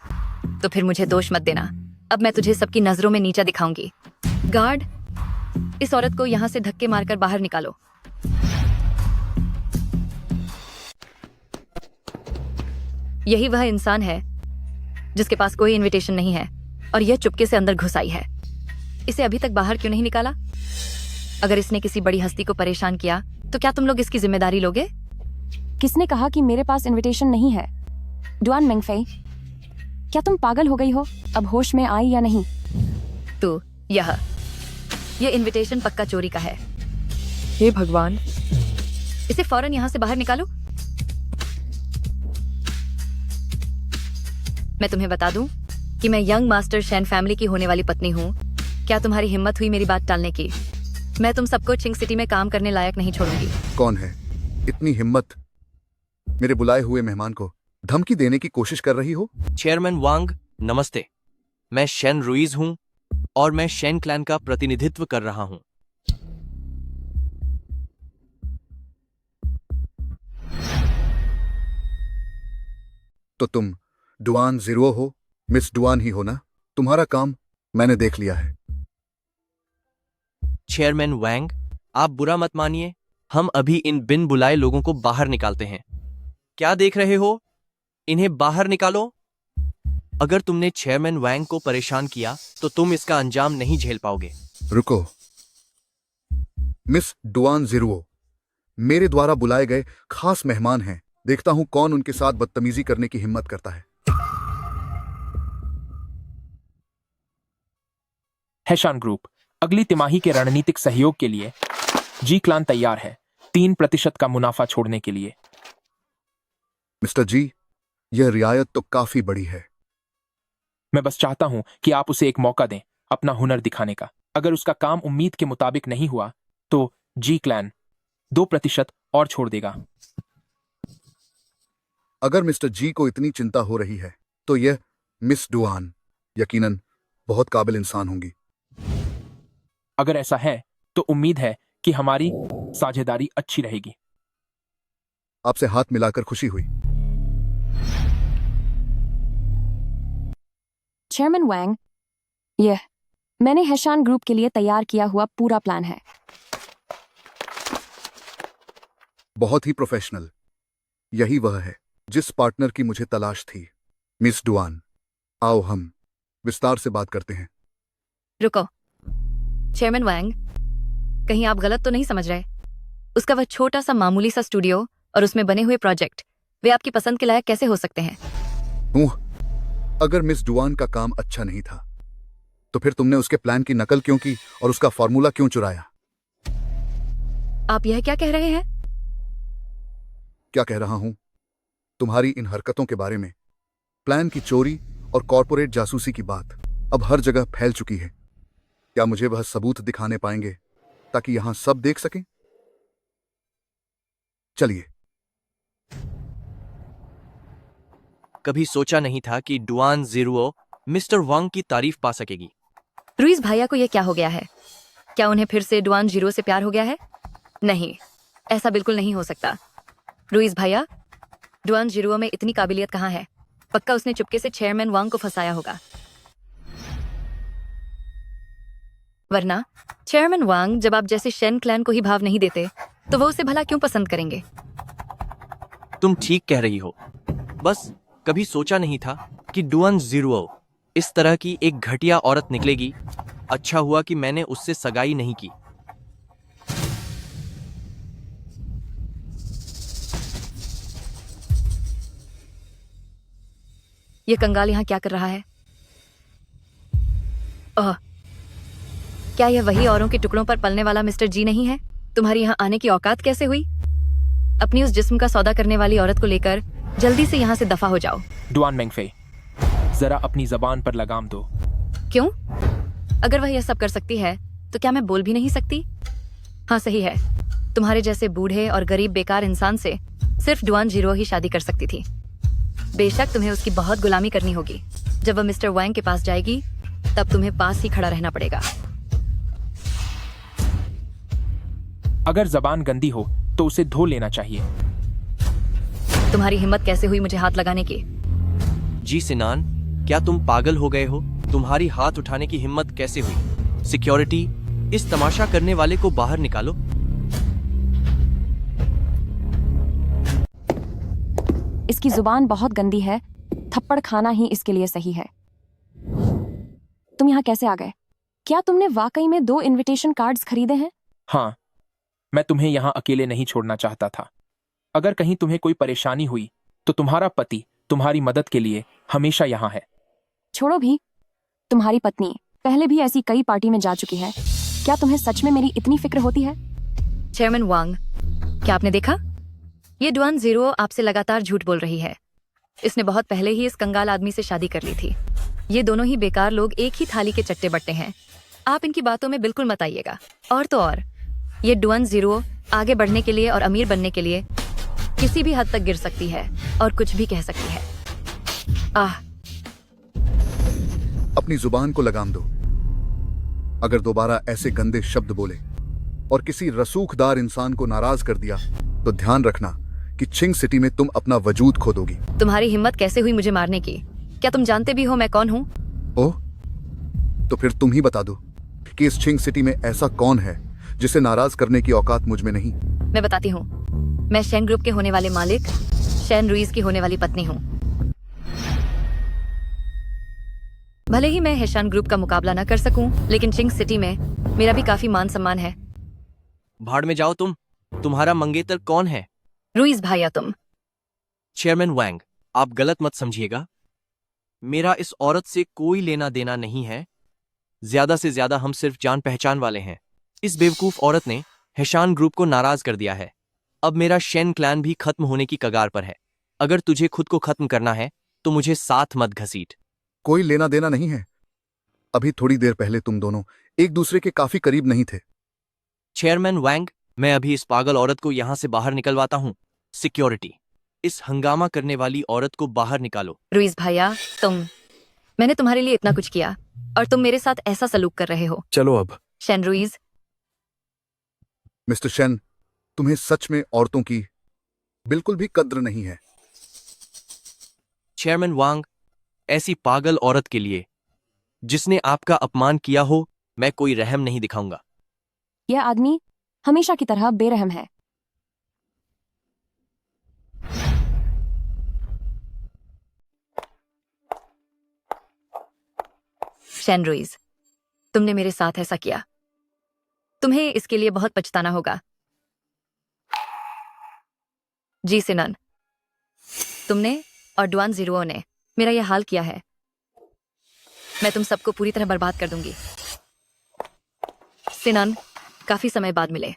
तो फिर मुझे दोष मत देना। अब मैं तुझे सबकी नजरों में नीचा दिखाऊंगी। गार्ड, इस औरत को यहाँ से धक्के मारकर बाहर निकालो। यही वह इंसान है जिसके पास कोई इनविटेशन नहीं है और यह चुपके से अंदर घुस आई है। इसे अभी तक बाहर क्यों नहीं निकाला? अगर इसने किसी बड़ी हस्ती को परेशान किया तो क्या तुम लोग इसकी जिम्मेदारी लोगे? किसने कहा कि मेरे पास इनविटेशन नहीं है? डुआन मेंगफेई, क्या तुम पागल हो गई हो? अब होश में आई या नहीं? तो यह इनविटेशन पक्का चोरी का है। हे भगवान, इसे फौरन यहाँ से बाहर निकालो। मैं तुम्हें बता दूं कि मैं यंग मास्टर शैन फैमिली की होने वाली पत्नी हूँ। क्या तुम्हारी हिम्मत हुई मेरी बात टालने की? मैं तुम सबको चिंग सिटी में काम करने लायक नहीं छोड़ूंगी। कौन है इतनी हिम्मत मेरे बुलाए हुए मेहमान को धमकी देने की कोशिश कर रही हो? चेयरमैन वांग, नमस्ते। मैं शेन रुइज हूँ और मैं शेन क्लैन का प्रतिनिधित्व कर रहा हूँ। तो तुम डुआन जीरो हो? मिस डुआन ही हो ना? तुम्हारा काम मैंने देख लिया है। चेयरमैन वैंग, आप बुरा मत मानिए, हम अभी इन बिन बुलाए लोगों को बाहर निकालते हैं। क्या देख रहे हो? इन्हें बाहर निकालो। अगर तुमने चेयरमैन वैंग को परेशान किया तो तुम इसका अंजाम नहीं झेल पाओगे। रुको, मिस डुआन जीरो मेरे द्वारा बुलाए गए खास मेहमान हैं। देखता हूं कौन उनके साथ बदतमीजी करने की हिम्मत करता है। हैशान ग्रुप अगली तिमाही के रणनीतिक सहयोग के लिए जी क्लान तैयार है 3% का मुनाफा छोड़ने के लिए। मिस्टर जी, यह रियायत तो काफी बड़ी है। मैं बस चाहता हूं कि आप उसे एक मौका दें अपना हुनर दिखाने का। अगर उसका काम उम्मीद के मुताबिक नहीं हुआ तो जी क्लैन 2% और छोड़ देगा। अगर मिस्टर जी को इतनी चिंता हो रही है तो यह मिस डुआन यकीनन बहुत काबिल इंसान होंगी। अगर ऐसा है तो उम्मीद है कि हमारी साझेदारी अच्छी रहेगी। आपसे हाथ मिलाकर खुशी हुई। चेयरमैन वैंग, यह मैंने हैशान ग्रुप के लिए तैयार किया हुआ पूरा प्लान है। बहुत ही प्रोफेशनल। यही वह है जिस पार्टनर की मुझे तलाश थी। मिस डुआन, आओ हम विस्तार से बात करते हैं। रुको चेयरमैन वैंग, कहीं आप गलत तो नहीं समझ रहे? उसका वह छोटा सा मामूली सा स्टूडियो और उसमें बने हुए प्रोजेक्ट वे आपकी पसंद के लायक कैसे हो सकते हैं? अगर मिस डुआन का काम अच्छा नहीं था तो फिर तुमने उसके प्लान की नकल क्यों की और उसका फॉर्मूला क्यों चुराया? आप यह क्या कह रहे हैं? क्या कह रहा हूं? तुम्हारी इन हरकतों के बारे में, प्लान की चोरी और कॉर्पोरेट जासूसी की बात अब हर जगह फैल चुकी है। क्या मुझे वह सबूत दिखाने पाएंगे ताकि यहां सब देख सकें? चलिए। कभी सोचा नहीं था कि डुआन जीरो मिस्टर वांग की तारीफ पा सकेगी। रुइस भैया को यह क्या हो गया है? क्या उन्हें फिर से डुआन जीरो से प्यार हो गया है? नहीं, ऐसा बिल्कुल नहीं हो सकता। रुइस भैया, डुआन जीरो में इतनी काबिलियत कहाँ है? पक्का उसने चुपके से चेयरमैन वांग को फंसाया होगा। वरना चेयरमैन वांग जब आप जैसे शेन क्लैन को ही भाव नहीं देते तो वो उसे भला क्यों पसंद करेंगे? तुम ठीक कह रही हो। बस कभी सोचा नहीं था कि डुआन जीरो इस तरह की एक घटिया औरत निकलेगी। अच्छा हुआ कि मैंने उससे सगाई नहीं की। ये कंगाल यहाँ क्या कर रहा है? क्या यह वही औरों के टुकड़ों पर पलने वाला मिस्टर जी नहीं है? तुम्हारी यहाँ आने की औकात कैसे हुई? अपनी उस जिस्म का सौदा करने वाली औरत को लेकर जल्दी से यहाँ से दफा हो जाओ। डुआन मेंगफे, जरा अपनी जबान पर लगाम दो। क्यों? अगर वह यह सब कर सकती है तो क्या मैं बोल भी नहीं सकती? हाँ सही है, तुम्हारे जैसे बूढ़े और गरीब बेकार इंसान से सिर्फ डुआन जीरो ही शादी कर सकती थी। बेशक तुम्हें उसकी बहुत गुलामी करनी होगी। जब वह मिस्टर वांग के पास जाएगी तब तुम्हें पास ही खड़ा रहना पड़ेगा। अगर जबान गंदी हो तो उसे धो लेना चाहिए। तुम्हारी हिम्मत कैसे हुई मुझे हाथ लगाने की? जी सिनान, क्या तुम पागल हो गए हो? तुम्हारी हाथ उठाने की हिम्मत कैसे हुई? सिक्योरिटी, इस तमाशा करने वाले को बाहर निकालो। इसकी जुबान बहुत गंदी है, थप्पड़ खाना ही इसके लिए सही है। तुम यहाँ कैसे आ गए? क्या तुमने वाकई में 2 इनविटेशन कार्ड्स खरीदे हैं? हाँ, मैं तुम्हें यहाँ अकेले नहीं छोड़ना चाहता था। अगर कहीं तुम्हें कोई परेशानी हुई तो तुम्हारा पति तुम्हारी मदद के लिए हमेशा यहाँ है। छोड़ो भी, तुम्हारी पत्नी पहले भी ऐसी कई पार्टी में जा चुकी है। क्या तुम्हें सच में मेरी इतनी फिक्र होती है? चेयरमैन वांग, क्या आपने देखा? ये डुआन जीरो आपसे लगातार झूठ बोल रही है। इसने बहुत पहले ही इस कंगाल आदमी से शादी कर ली थी। ये दोनों ही बेकार लोग एक ही थाली के चट्टे बट्टे हैं। आप इनकी बातों में बिल्कुल मत आइएगा। और तो और, ये डुआन जीरो आगे बढ़ने के लिए और अमीर बनने के लिए किसी भी हद तक गिर सकती है और कुछ भी कह सकती है। अपनी जुबान को लगाम दो। अगर दोबारा ऐसे गंदे शब्द बोले और किसी रसूखदार इंसान को नाराज कर दिया तो ध्यान रखना कि छिंग सिटी में तुम अपना वजूद खो दोगी। तुम्हारी हिम्मत कैसे हुई मुझे मारने की? क्या तुम जानते भी हो मैं कौन हूँ? ओह, तो फिर तुम ही बता दो कि इस छिंग सिटी में ऐसा कौन है जिसे नाराज करने की औकात मुझ में नहीं। मैं बताती हूँ। मैं शेन ग्रुप के होने वाले मालिक शेन रुइज की होने वाली पत्नी हूँ। भले ही मैं हेशान ग्रुप का मुकाबला न कर सकूं, लेकिन चिंग सिटी में मेरा भी काफी मान सम्मान है। भाड़ में जाओ तुम। तुम्हारा मंगेतर कौन है? रुइज भाइया तुम। चेयरमैन वांग, आप गलत मत समझिएगा। मेरा इस औरत से कोई लेना देना नहीं है। ज्यादा से ज्यादा हम सिर्फ जान पहचान वाले हैं। इस बेवकूफ औरत ने हेशान ग्रुप को नाराज कर दिया है। अब मेरा शेन क्लैन भी खत्म होने की कगार पर है। अगर तुझे खुद को खत्म करना है तो मुझे साथ मत घसीट। कोई लेना देना नहीं है। अभी थोड़ी देर पहले तुम दोनों एक दूसरे के काफी करीब नहीं थे। चेयरमैन वांग, मैं अभी इस पागल औरत को यहां से बाहर निकलवाता हूं। सिक्योरिटी, इस हंगामा करने वाली औरत को बाहर निकालो। रुइज भाइया, मैंने तुम्हारे लिए इतना कुछ किया और तुम मेरे साथ ऐसा सलूक कर रहे हो। चलो अब। Shane Ruiz. मिस्टर शेन, तुम्हें सच में औरतों की बिल्कुल भी कद्र नहीं है। चेयरमैन वांग, ऐसी पागल औरत के लिए जिसने आपका अपमान किया हो, मैं कोई रहम नहीं दिखाऊंगा। यह आदमी हमेशा की तरह बेरहम है। शेन रुइज, तुमने मेरे साथ ऐसा किया। तुम्हें इसके लिए बहुत पछताना होगा। जी सिनन, तुमने और डुआन जीरो ने मेरा यह हाल किया है। मैं तुम सबको पूरी तरह बर्बाद कर दूंगी। सिनन, काफी समय बाद मिले।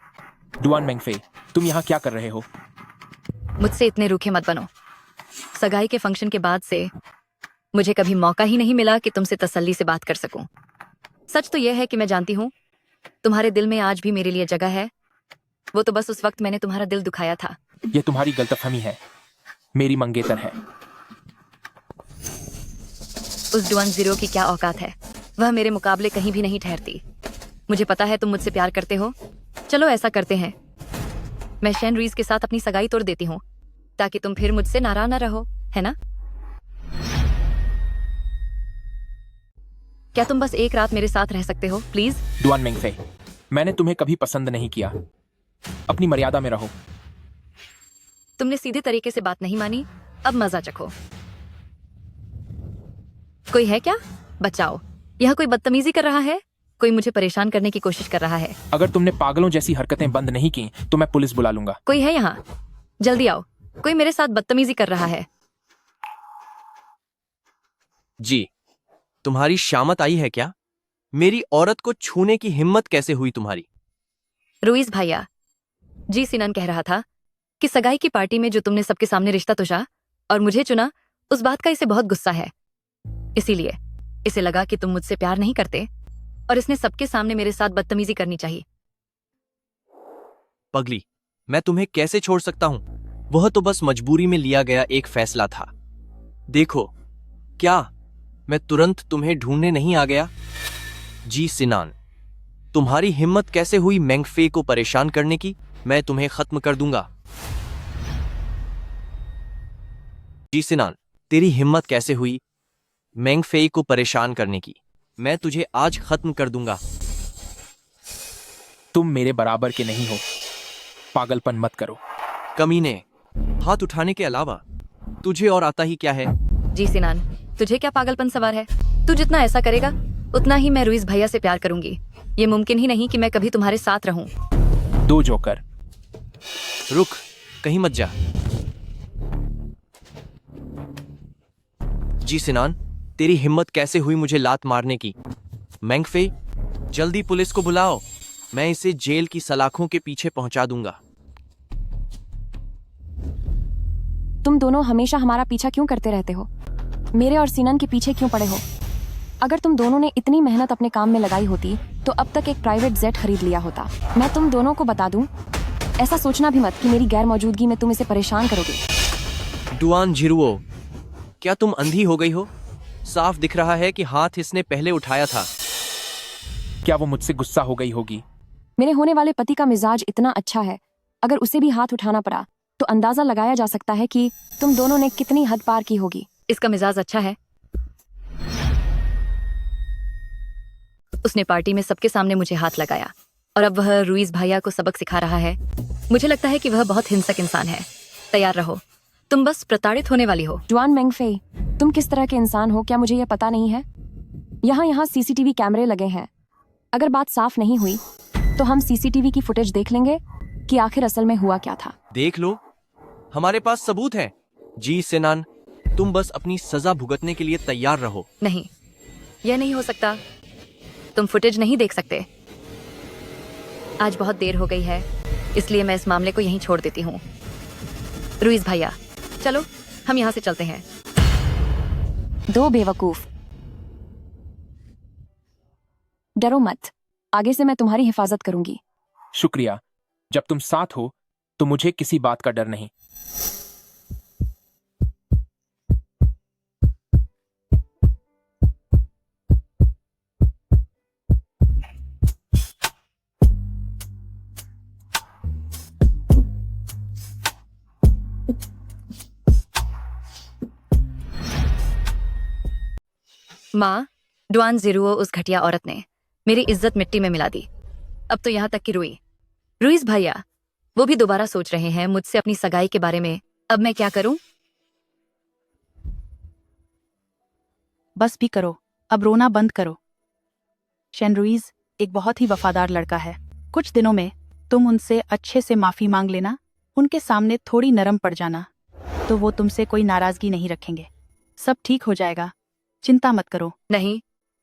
डुआन मेंगफे, तुम यहाँ क्या कर रहे हो? मुझसे इतने रूखे मत बनो। सगाई के फंक्शन के बाद से मुझे कभी मौका ही नहीं मिला कि तुमसे तसल्ली से बात कर सकूं। सच तो यह है कि मैं जानती हूँ तुम्हारे दिल में आज भी मेरे लिए जगह है। वो तो बस उस वक्त मैंने तुम्हारा दिल दुखाया था। यह तुम्हारी गलतफहमी है। मेरी मंगेतर है। उस डुआन जीरो की क्या औकात है? वह मेरे मुकाबले कहीं भी नहीं ठहरती। मुझे पता है तुम मुझसे प्यार करते हो। चलो ऐसा करते हैं, मैं शेन रुइज के साथ अपनी सगाई तोड़ देती हूँ ताकि तुम फिर मुझसे नाराज न रहो, है ना? क्या तुम बस एक रात मेरे साथ रह सकते हो प्लीज? डुआन मेंगफे, मैंने तुम्हें कभी पसंद नहीं किया। अपनी मर्यादा में रहो। तुमने सीधे तरीके से बात नहीं मानी, अब मजा चखो। कोई है क्या? बचाओ, यहाँ कोई बदतमीजी कर रहा है। कोई मुझे परेशान करने की कोशिश कर रहा है। अगर तुमने पागलों जैसी हरकतें बंद नहीं की तो मैं पुलिस बुला लूंगा। कोई है यहाँ? जल्दी आओ, कोई मेरे साथ बदतमीजी कर रहा है। जी, तुम्हारी शामत आई है क्या? मेरी औरत को छूने की हिम्मत कैसे हुई तुम्हारी? रुइस भैया, जी सिनन कह रहा था कि सगाई की पार्टी में जो तुमने सबके सामने रिश्ता तुझा और मुझे चुना, उस बात का इसे बहुत गुस्सा है। इसीलिए इसे लगा कि तुम मुझसे प्यार नहीं करते और इसने सबके सामने मेरे साथ बदतमीजी करनी चाहिए। पगली, मैं तुम्हें कैसे छोड़ सकता हूं? वह तो बस मजबूरी में लिया गया एक फैसला था। देखो, क्या मैं तुरंत तुम्हें ढूंढने नहीं आ गया? जी सिनान, तुम्हारी हिम्मत कैसे हुई मेंगफे को परेशान करने की? मैं तुम्हें खत्म कर दूंगा। जी सिनान, तेरी हिम्मत कैसे हुई मेंगफे को परेशान करने की? मैं तुझे आज खत्म कर दूंगा। तुम मेरे बराबर के नहीं हो, पागलपन मत करो। कमीने, हाथ उठाने के अलावा तुझे और आता ही क्या है? जी सिनान, तुझे क्या पागलपन सवार है? तू जितना ऐसा करेगा उतना ही मैं रुइस भैया से प्यार करूंगी। ये मुमकिन ही नहीं कि मैं कभी तुम्हारे साथ रहूं। दो जोकर। रुक, कहीं मत जा। जी सिनान, तेरी हिम्मत कैसे हुई मुझे लात मारने की? मेंगफे, जल्दी पुलिस को बुलाओ। मैं इसे जेल की सलाखों के पीछे पहुंचा दूंगा। तुम दोनों हमेशा हमारा पीछा क्यों करते रहते हो? मेरे और सिनन के पीछे क्यों पड़े हो? अगर तुम दोनों ने इतनी मेहनत अपने काम में लगाई होती तो अब तक एक प्राइवेट जेट खरीद लिया होता। मैं तुम दोनों को बता दूं, ऐसा सोचना भी मत कि मेरी गैर मौजूदगी में तुम इसे परेशान करोगे। डुआन जिरुओ, क्या तुम अंधी हो गई हो? साफ दिख रहा है कि हाथ इसने पहले उठाया था। क्या वो मुझसे गुस्सा हो गई होगी? मेरे होने वाले पति का मिजाज इतना अच्छा है, अगर उसे भी हाथ उठाना पड़ा तो अंदाजा लगाया जा सकता है कि तुम दोनों ने कितनी हद पार की होगी। इसका मिजाज अच्छा है। उसने पार्टी में सबके सामने मुझे हाथ लगाया और अब वह रुइस भैया को सबक सिखा रहा है। मुझे लगता है कि वह बहुत हिंसक इंसान है। तैयार रहो, तुम बस प्रताड़ित होने वाली हो। जुआन मेंगफे, तुम किस तरह के इंसान हो क्या मुझे यह पता नहीं है? यहाँ सीसीटीवी कैमरे लगे हैं। अगर बात साफ नहीं हुई तो हम सीसीटीवी की फुटेज देख लेंगे कि आखिर असल में हुआ क्या था। देख लो, हमारे पास सबूत है। जी सिनान, तुम बस अपनी सजा भुगतने के लिए तैयार रहो। नहीं, यह नहीं हो सकता। तुम फुटेज नहीं देख सकते। आज बहुत देर हो गई है, इसलिए मैं इस मामले को यहीं छोड़ देती हूँ। रुइस भैया, चलो हम यहाँ से चलते हैं। दो बेवकूफ, डरो मत, आगे से मैं तुम्हारी हिफाजत करूंगी। शुक्रिया। जब तुम साथ हो तो मुझे किसी बात का डर नहीं। माँ, डुआन जिरुओ उस घटिया औरत ने मेरी इज्जत मिट्टी में मिला दी। अब तो यहाँ तक कि रुइस भैया, वो भी दोबारा सोच रहे हैं मुझसे अपनी सगाई के बारे में। अब मैं क्या करूं? बस भी करो, अब रोना बंद करो। शेन रुइस एक बहुत ही वफादार लड़का है। कुछ दिनों में तुम उनसे अच्छे से माफी मांग लेना, उनके सामने थोड़ी नरम पड़ जाना, तो वो तुमसे कोई नाराजगी नहीं रखेंगे। सब ठीक हो जाएगा, चिंता मत करो। नहीं,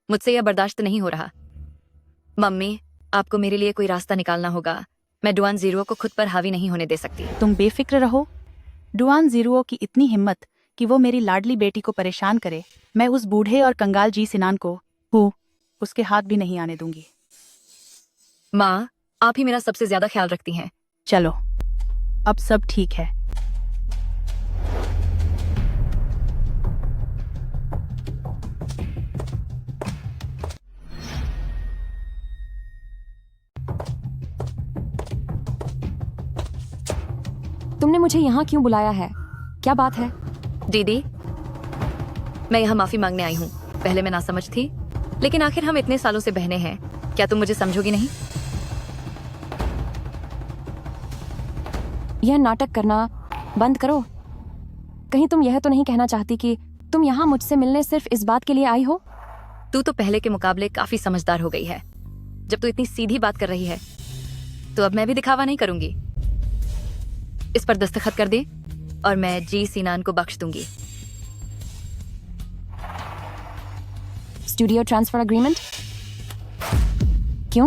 मुझसे यह बर्दाश्त नहीं हो रहा। मम्मी, आपको मेरे लिए कोई रास्ता निकालना होगा। मैं डुआन जिरुओ को खुद पर हावी नहीं होने दे सकती। तुम बेफिक्र रहो। डुआन जिरुओ की इतनी हिम्मत कि वो मेरी लाडली बेटी को परेशान करे, मैं उस बूढ़े और कंगाल जी सिनान को उसके हाथ भी नहीं आने दूंगी। माँ, आप ही मेरा सबसे ज्यादा ख्याल रखती हैं। चलो, अब सब ठीक है। तुमने मुझे यहाँ क्यों बुलाया है? क्या बात है? दीदी, मैं यहाँ माफी मांगने आई हूँ। पहले मैं नासमझ थी, लेकिन आखिर हम इतने सालों से बहने हैं। क्या तुम मुझे समझोगी नहीं? यह नाटक करना बंद करो। कहीं तुम यह तो नहीं कहना चाहती कि तुम यहाँ मुझसे मिलने सिर्फ इस बात के लिए आई हो? तू तो पहले के मुकाबले काफी समझदार हो गई है। जब तू इतनी सीधी बात कर रही है तो अब मैं भी दिखावा नहीं करूंगी। इस पर दस्तखत कर दे और मैं जी सिनान को बख्श दूंगी। Studio transfer agreement. क्यों?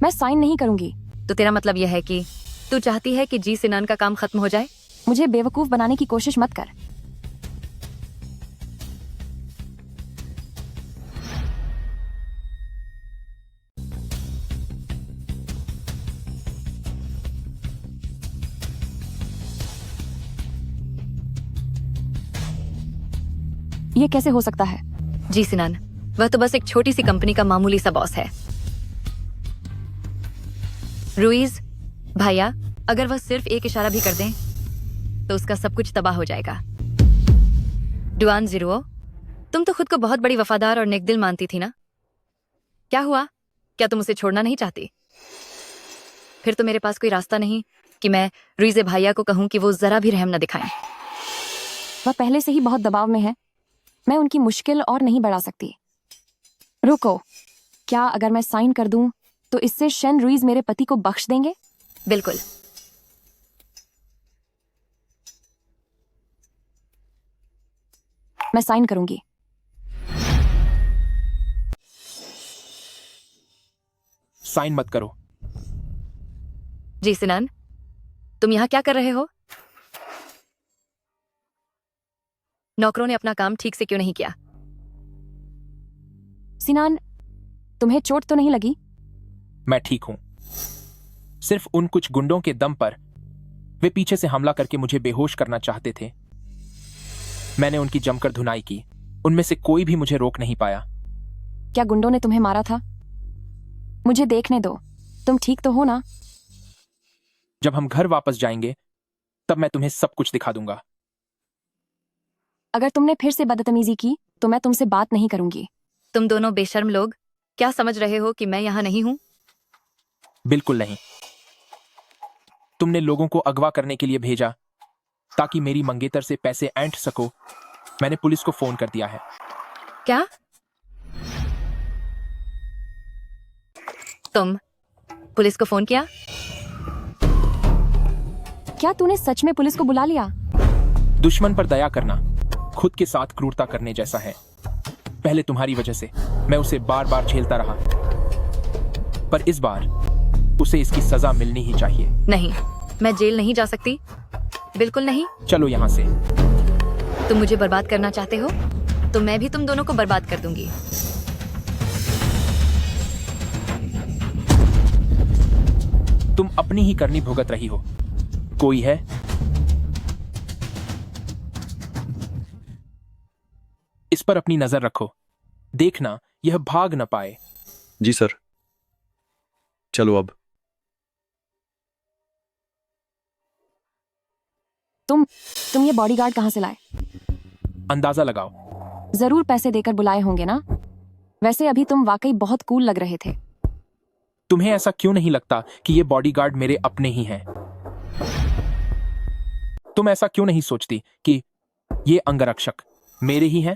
मैं साइन नहीं करूंगी। तो तेरा मतलब यह है कि तू चाहती है कि जी सिनान का काम खत्म हो जाए? मुझे बेवकूफ बनाने की कोशिश मत कर। ये कैसे हो सकता है? जी सिनान, वह तो बस एक छोटी सी कंपनी का मामूली सा बॉस है। रुइज भैया, अगर वह सिर्फ एक इशारा भी कर दें तो उसका सब कुछ तबाह हो जाएगा। डुआन जीरो, तुम तो खुद को बहुत बड़ी वफादार और नेकदिल मानती थी ना? क्या हुआ? क्या तुम उसे छोड़ना नहीं चाहती? फिर तो मेरे पास कोई रास्ता नहीं कि मैं रुइजे भैया को कहूं कि वो जरा भी रहम न दिखाएं। वह पहले से ही बहुत दबाव में है। मैं उनकी मुश्किल और नहीं बढ़ा सकती। रुको, क्या अगर मैं साइन कर दूं तो इससे शेन रुइज मेरे पति को बख्श देंगे? बिल्कुल। मैं साइन करूंगी। साइन मत करो। जी सिनान, तुम यहां क्या कर रहे हो? नौकरों ने अपना काम ठीक से क्यों नहीं किया? सिनान, तुम्हें चोट तो नहीं लगी? मैं ठीक हूं। सिर्फ उन कुछ गुंडों के दम पर वे पीछे से हमला करके मुझे बेहोश करना चाहते थे। मैंने उनकी जमकर धुनाई की। उनमें से कोई भी मुझे रोक नहीं पाया। क्या गुंडों ने तुम्हें मारा था? मुझे देखने दो। तुम ठीक तो हो ना? जब हम घर वापस जाएंगे तब मैं तुम्हें सब कुछ दिखा दूंगा। अगर तुमने फिर से बदतमीजी की तो मैं तुमसे बात नहीं करूंगी। तुम दोनों बेशर्म लोग क्या समझ रहे हो कि मैं यहां नहीं हूं? बिल्कुल नहीं। तुमने लोगों को अगवा करने के लिए भेजा ताकि मेरी मंगेतर से पैसे ऐंठ सको। मैंने पुलिस को फोन कर दिया है। क्या? तुम पुलिस को फोन किया? क्या तूने सच में पुलिस को बुला लिया? दुश्मन पर दया करना खुद के साथ क्रूरता करने जैसा है। पहले तुम्हारी वजह से मैं उसे बार बार झेलता रहा, पर इस बार उसे इसकी सजा मिलनी ही चाहिए। नहीं, मैं जेल नहीं जा सकती। बिल्कुल नहीं। चलो यहां से। तुम मुझे बर्बाद करना चाहते हो तो मैं भी तुम दोनों को बर्बाद कर दूंगी। तुम अपनी ही करनी भुगत रही हो। कोई है? इस पर अपनी नजर रखो। देखना यह भाग न पाए। जी सर। चलो अब। तुम ये बॉडीगार्ड कहां से लाए? अंदाजा लगाओ। जरूर पैसे देकर बुलाए होंगे ना? वैसे अभी तुम वाकई बहुत कूल लग रहे थे। तुम्हें ऐसा क्यों नहीं लगता कि ये बॉडीगार्ड मेरे अपने ही हैं? तुम ऐसा क्यों नहीं सोचती कि ये अंगरक्षक मेरे ही हैं?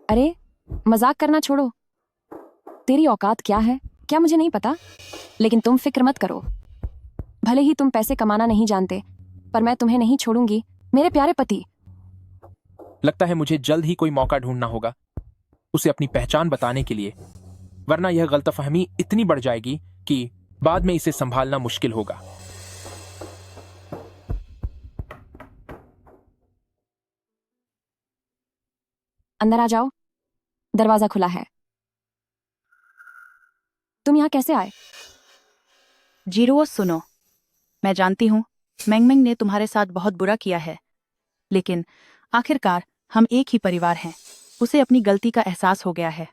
अरे मजाक करना छोड़ो। तेरी औकात क्या है क्या मुझे नहीं पता, लेकिन तुम फिक्र मत करो। भले ही तुम पैसे कमाना नहीं जानते, पर मैं तुम्हें नहीं छोड़ूंगी मेरे प्यारे पति। लगता है मुझे जल्द ही कोई मौका ढूंढना होगा उसे अपनी पहचान बताने के लिए, वरना यह गलतफहमी इतनी बढ़ जाएगी कि बाद में इसे संभालना मुश्किल होगा। अंदर आ जाओ, दरवाजा खुला है। तुम यहाँ कैसे आए? जीरो, सुनो, मैं जानती हूँ मैंगमेंग ने तुम्हारे साथ बहुत बुरा किया है, लेकिन आखिरकार हम एक ही परिवार हैं। उसे अपनी गलती का एहसास हो गया है।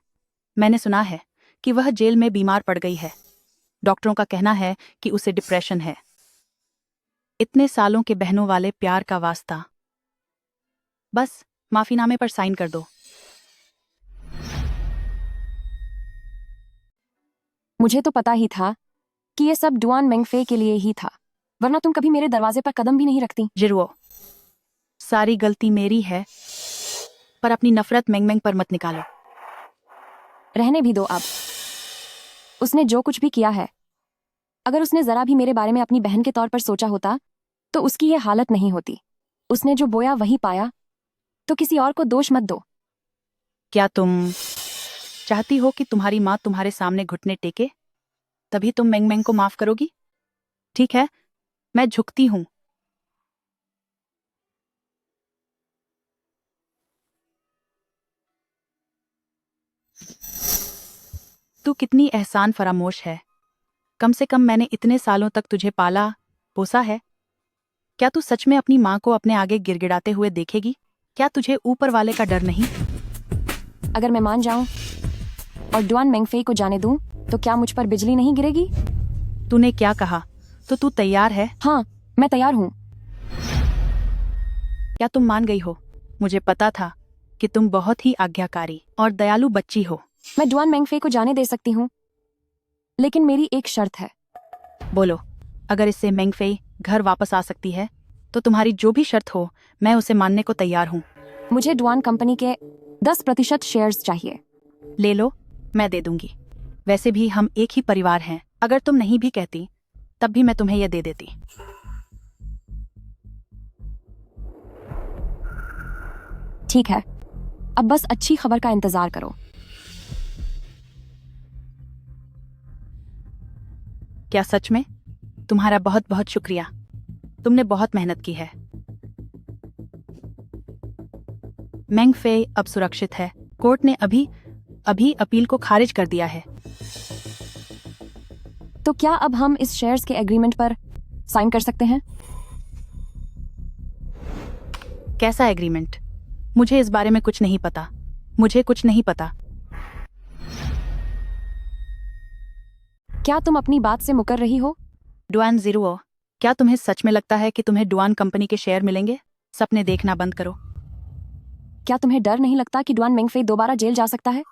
मैंने सुना है कि वह जेल में बीमार पड़ गई है। डॉक्टरों का कहना है कि उसे डिप्रेशन है। इतने सालों के बहनों वाले प्यार का वास्ता, बस माफीनामे पर साइन कर दो। मुझे तो पता ही था कि ये सब डुआन मेंगफे के लिए ही था, वरना तुम कभी मेरे दरवाजे पर कदम भी नहीं रखती। जिरुओ, सारी गलती मेरी है, पर अपनी नफरत मेंगमेंग पर मत निकालो। रहने भी दो अब। उसने जो कुछ भी किया है, अगर उसने जरा भी मेरे बारे में अपनी बहन के तौर पर सोचा होता तो उसकी ये हालत नहीं होती। उसने जो बोया वही पाया, तो किसी और को दोष मत दो। क्या तुम चाहती हो कि तुम्हारी माँ तुम्हारे सामने घुटने टेके? तभी तुम मेंग मेंग को माफ करोगी? ठीक है, मैं झुकती हूँ। तू कितनी एहसान फरामोश है। कम से कम मैंने इतने सालों तक तुझे पाला पोसा है। क्या तू सच में अपनी माँ को अपने आगे गिड़गिड़ाते हुए देखेगी? क्या तुझे ऊपर वाले का डर नहीं? अगर मैं मान जाऊं और डुआन मेंगफेई को जाने दूं, तो क्या मुझ पर बिजली नहीं गिरेगी? तूने क्या कहा? तो तू तैयार है? हाँ, मैं तैयार हूँ। क्या तुम मान गई हो? मुझे पता था कि तुम बहुत ही आज्ञाकारी और दयालु बच्ची हो। मैं डुआन मेंगफेई को जाने दे सकती हूँ, लेकिन मेरी एक शर्त है। बोलो। अगर इससे मेंगफेई घर वापस आ सकती है, तो तुम्हारी जो भी शर्त हो, मैं उसे मानने को तैयार हूँ। मुझे डुआन कंपनी के 10% शेयर्स चाहिए। ले लो, मैं दे दूंगी। वैसे भी हम एक ही परिवार हैं। अगर तुम नहीं भी कहती, तब भी मैं तुम्हें यह दे देती। ठीक है, अब बस अच्छी खबर का इंतजार करो। क्या सच में? तुम्हारा बहुत बहुत शुक्रिया। तुमने बहुत मेहनत की है। मेंगफेई अब सुरक्षित है। कोर्ट ने अभी अपील को खारिज कर दिया है। तो क्या अब हम इस शेयर्स के एग्रीमेंट पर साइन कर सकते हैं? कैसा एग्रीमेंट? मुझे इस बारे में कुछ नहीं पता। मुझे कुछ नहीं पता। क्या तुम अपनी बात से मुकर रही हो? डुआन ज़ीरो, क्या तुम्हें सच में लगता है कि तुम्हें डुआन कंपनी के शेयर मिलेंगे? सपने देखना बंद करो। क्या तुम्हें डर नहीं लगता कि डुआन मेंगफेई दोबारा जेल जा सकता है?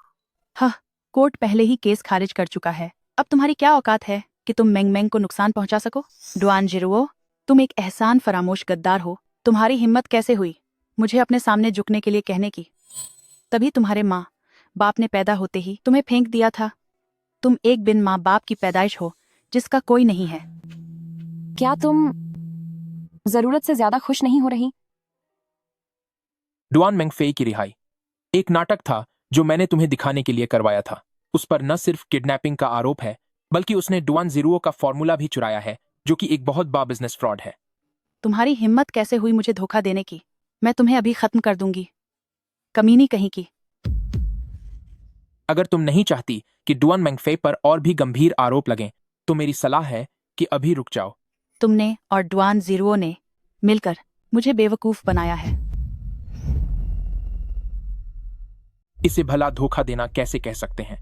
हाँ, कोर्ट पहले ही केस खारिज कर चुका है। अब तुम्हारी क्या औकात है कि तुम मेंग मेंग को नुकसान पहुंचा सको? डुआन ज़ीरो, तुम एक एहसान फरामोश गद्दार हो। तुम्हारी हिम्मत कैसे हुई मुझे अपने सामने झुकने के लिए कहने की? तभी तुम्हारे माँ बाप ने पैदा होते ही तुम्हें फेंक दिया था। तुम एक बिन माँ बाप की पैदाइश हो, जिसका कोई नहीं है। क्या तुम जरूरत से ज्यादा खुश नहीं हो रही? डुआन मेंगफेई की रिहाई एक नाटक था जो मैंने तुम्हें दिखाने के लिए करवाया था। उस पर न सिर्फ किडनैपिंग का आरोप है, बल्कि उसने डुआन ज़ीरो का फॉर्मूला भी चुराया है, जो कि एक बहुत बड़ा बिजनेस फ्रॉड है। तुम्हारी हिम्मत कैसे हुई मुझे धोखा देने की? मैं तुम्हें अभी खत्म कर दूंगी, कमीनी कहीं की। अगर तुम नहीं चाहती कि डुआन मेंगफेई पर और भी गंभीर आरोप लगें, तो मेरी सलाह है कि अभी रुक जाओ। तुमने और डुआन ज़ीरो ने मिलकर मुझे बेवकूफ बनाया है। इसे भला धोखा देना कैसे कह सकते हैं?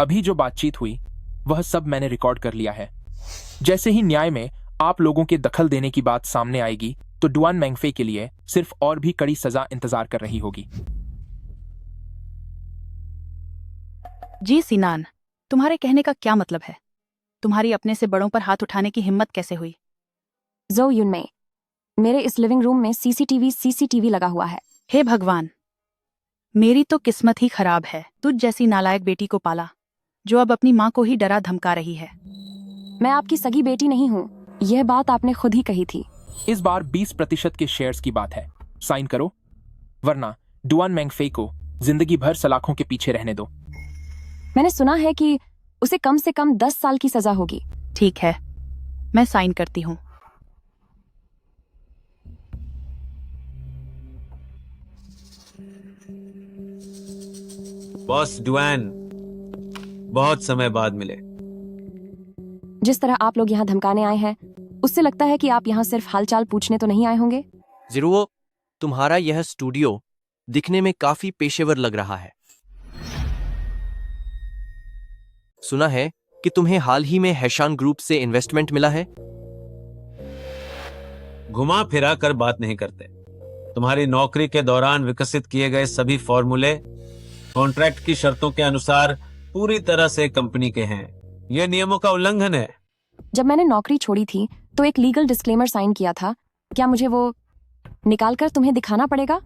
अभी जो बातचीत हुई वह सब मैंने रिकॉर्ड कर लिया है। जैसे ही न्याय में आप लोगों के दखल देने की बात सामने आएगी, तो डुआन मेंगफेई के लिए सिर्फ और भी कड़ी सजा इंतजार कर रही होगी। जी सिनान, तुम्हारे कहने का क्या मतलब है? तुम्हारी अपने से बड़ों पर हाथ उठाने की हिम्मत कैसे हुई? जो युनमे, मेरे इस लिविंग रूम में सीसीटीवी लगा हुआ है। हे भगवान, मेरी तो किस्मत ही खराब है। तुझ जैसी नालायक बेटी को पाला, जो अब अपनी माँ को ही डरा धमका रही है। मैं आपकी सगी बेटी नहीं हूँ, यह बात आपने खुद ही कही थी। इस बार 20% के शेयर्स की बात है। साइन करो, वरना डुआन मेंगफेई को जिंदगी भर सलाखों के पीछे रहने दो। मैंने सुना है कि उसे कम से कम 10 साल की सजा होगी। ठीक है, मैं साइन करती हूँ। बॉस डुआन, बहुत समय बाद मिले। जिस तरह आप लोग यहाँ धमकाने आए हैं, उससे लगता है कि आप यहाँ सिर्फ हालचाल पूछने तो नहीं आए होंगे। ज़ीरो, तुम्हारा यह स्टूडियो दिखने में काफी पेशेवर लग रहा है। सुना है कि तुम्हें हाल ही में हैशान ग्रुप से इन्वेस्टमेंट मिला है। घुमा फिरा कर बात नहीं करते। तुम्हारी नौकरी के दौरान विकसित किए गए सभी फॉर्मूले कॉन्ट्रैक्ट की शर्तों के अनुसार पूरी तरह से कंपनी के हैं। यह नियमों का उल्लंघन है। जब मैंने नौकरी छोड़ी थी तो एक लीगल डिस्क्लेमर साइन किया था। क्या मुझे वो निकालकर तुम्हें दिखाना पड़ेगा?